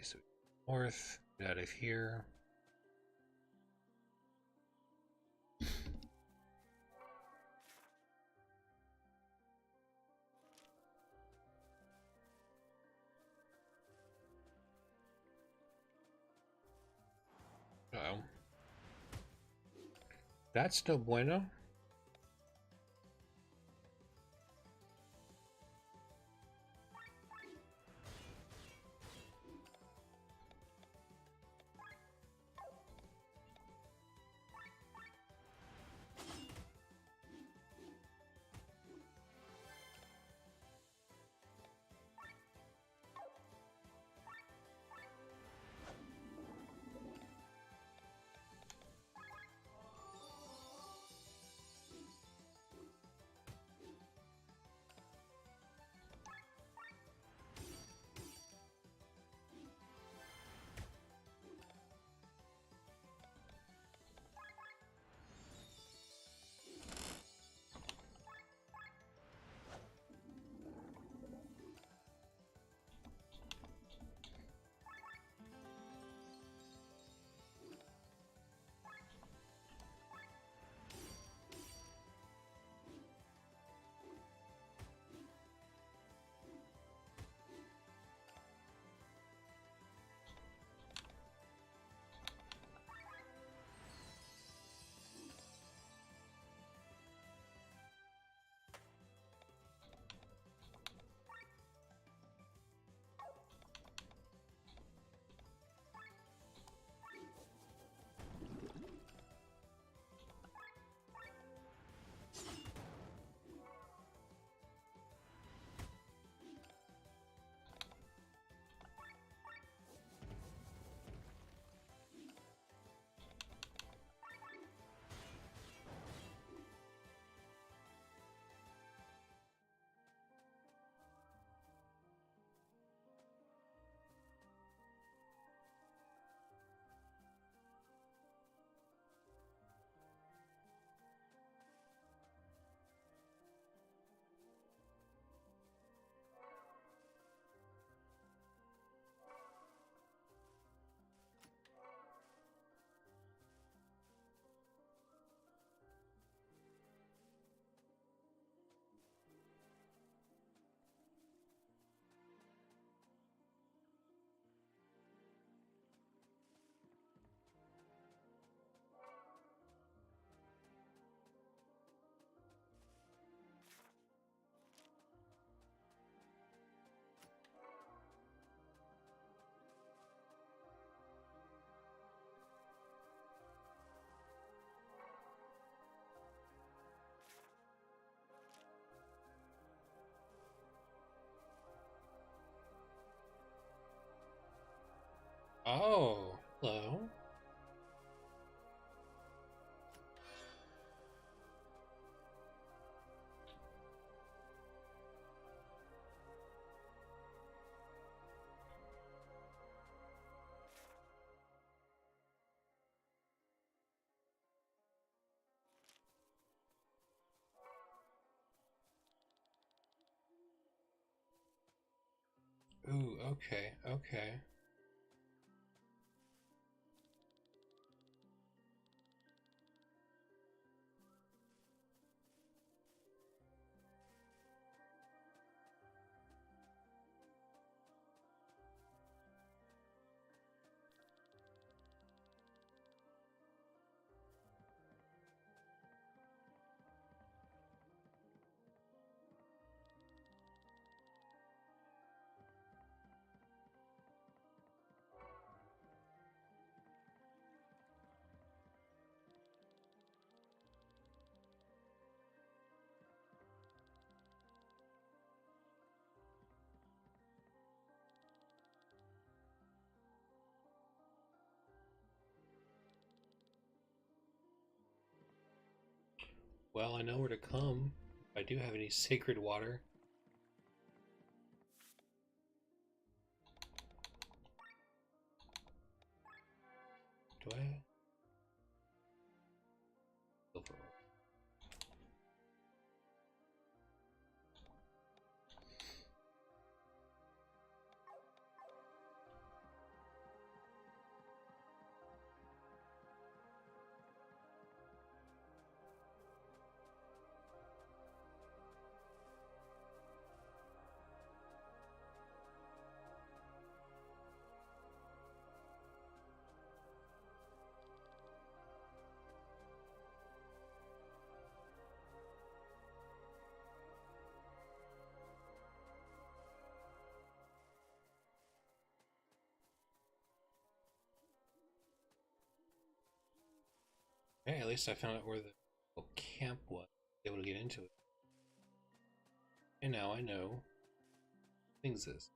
so north, get out of here. Uh-oh. That's no bueno. Oh, hello. Ooh, okay, okay. Well, I know where to come. If I do have any sacred water. Do I? Silver. Okay, at least I found out where the little camp was. Able to get into it. And now I know things is.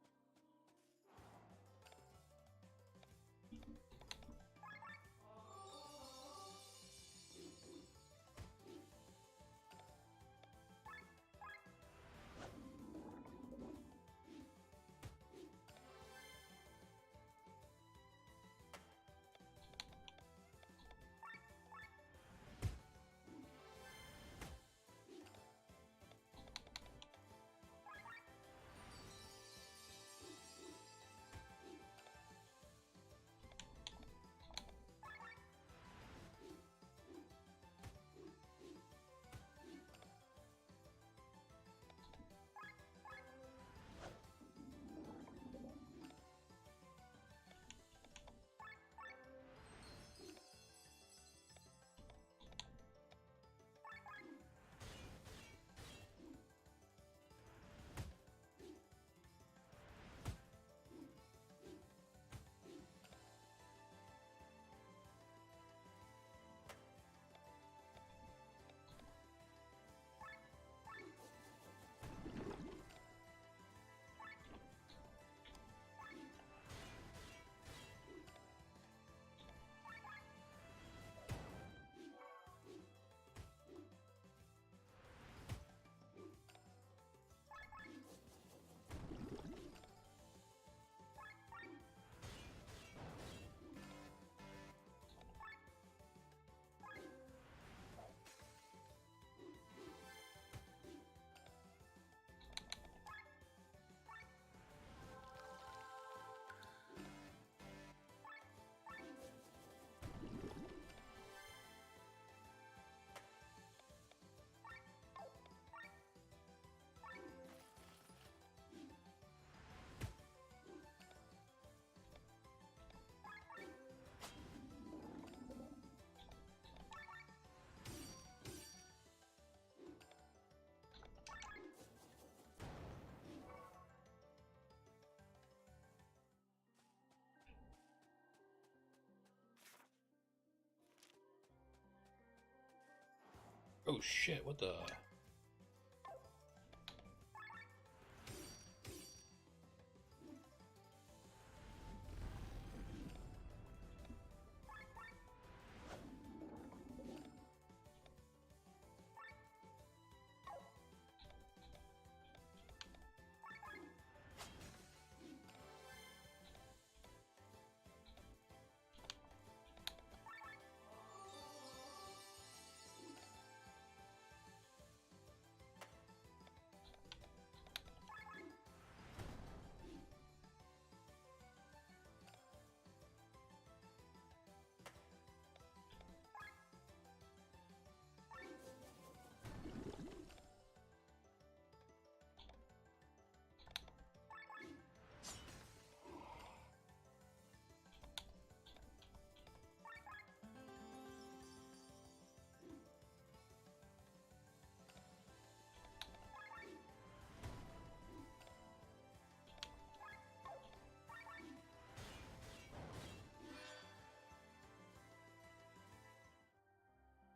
Oh shit, what the?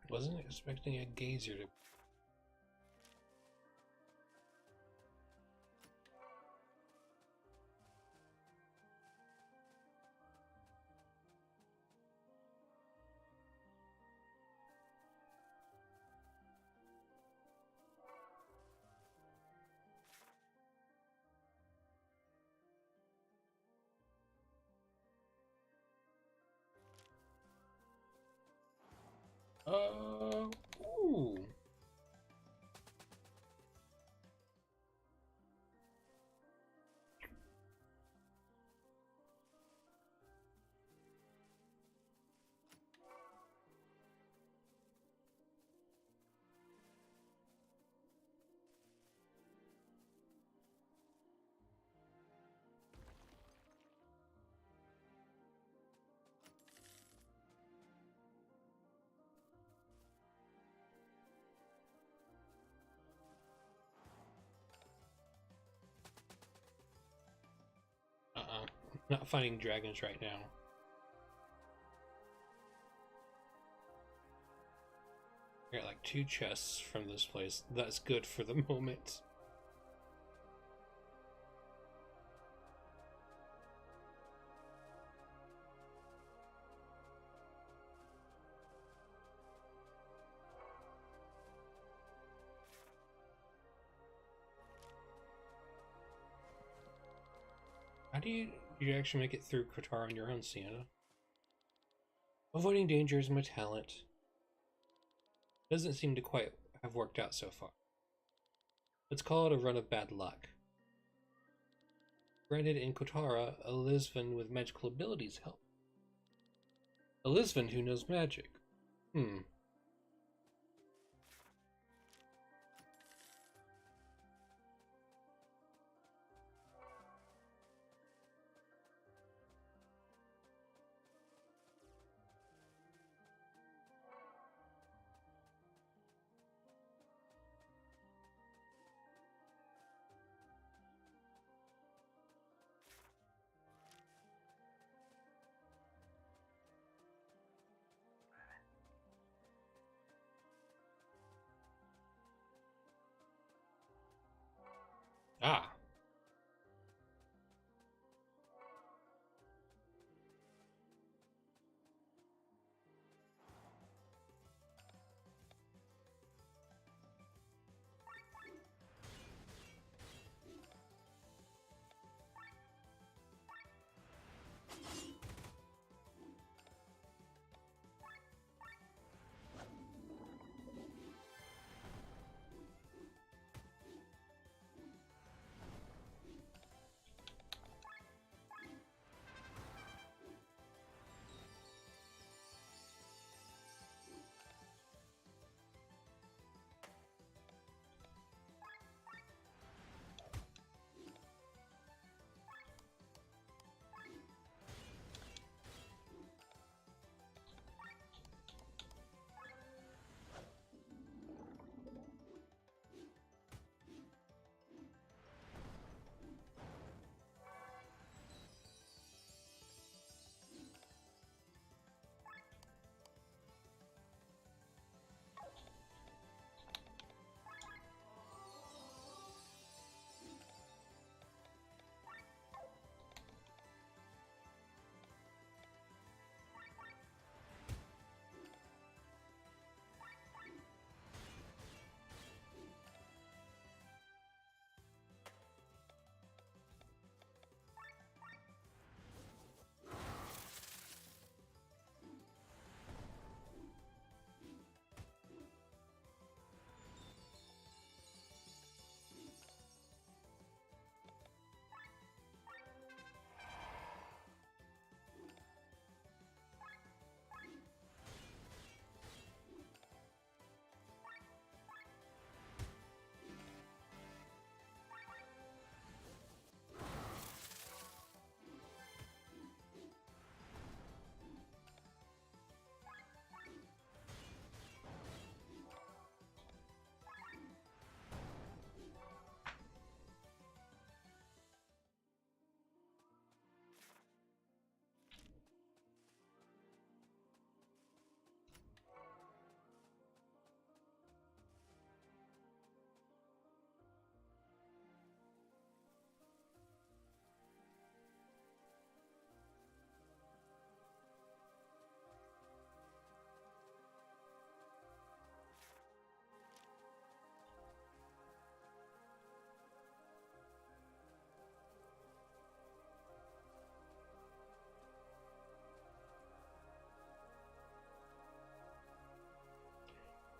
Wasn't expecting a geyser to. Ooh. Not fighting dragons right now. 2 chests from this place. That's good for the moment. How do you actually make it through Qatar on your own, Sienna? Avoiding danger is my talent. Doesn't seem to quite have worked out so far. Let's call it a run of bad luck. Granted, in Kotara, a Lisvan with magical abilities help. A Lisvan who knows magic. Ah.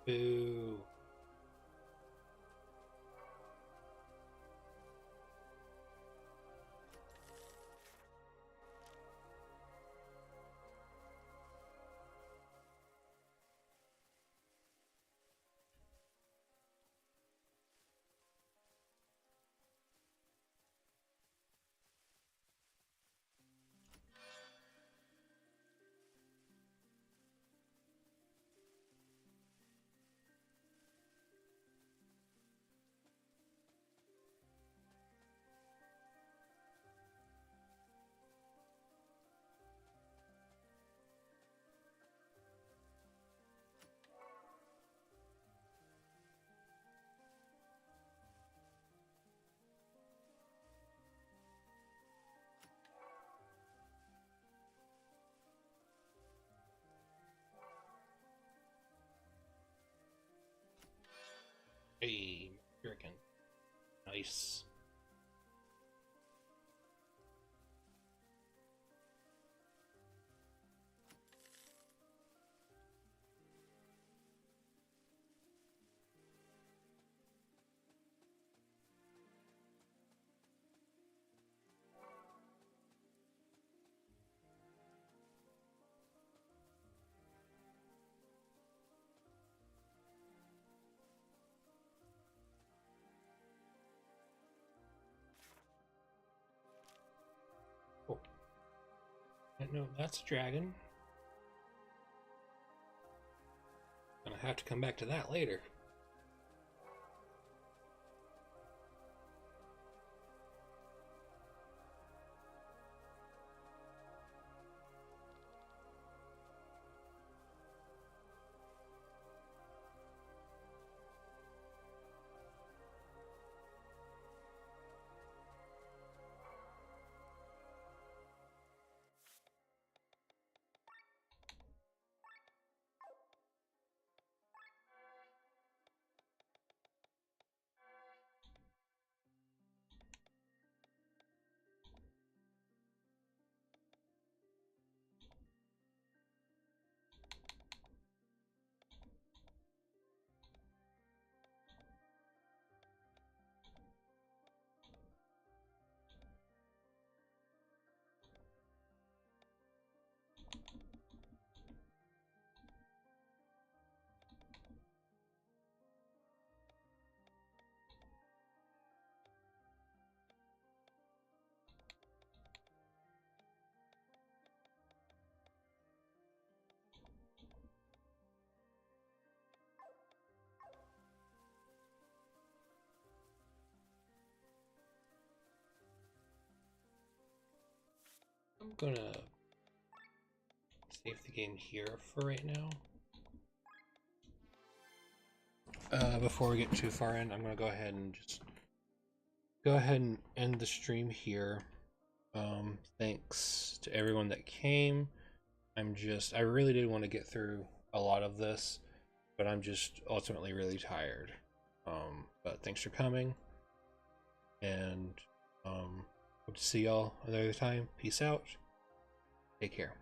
Boo. Hey, American. Nice. Oh, no, that's a dragon. Gonna have to come back to that later. I'm gonna save the game here for right now. Before we get too far in, I'm gonna go ahead and end the stream here. Thanks to everyone that came. I really did want to get through a lot of this, but I'm just ultimately really tired. But thanks for coming, and hope to see y'all another time. Peace out. Take care.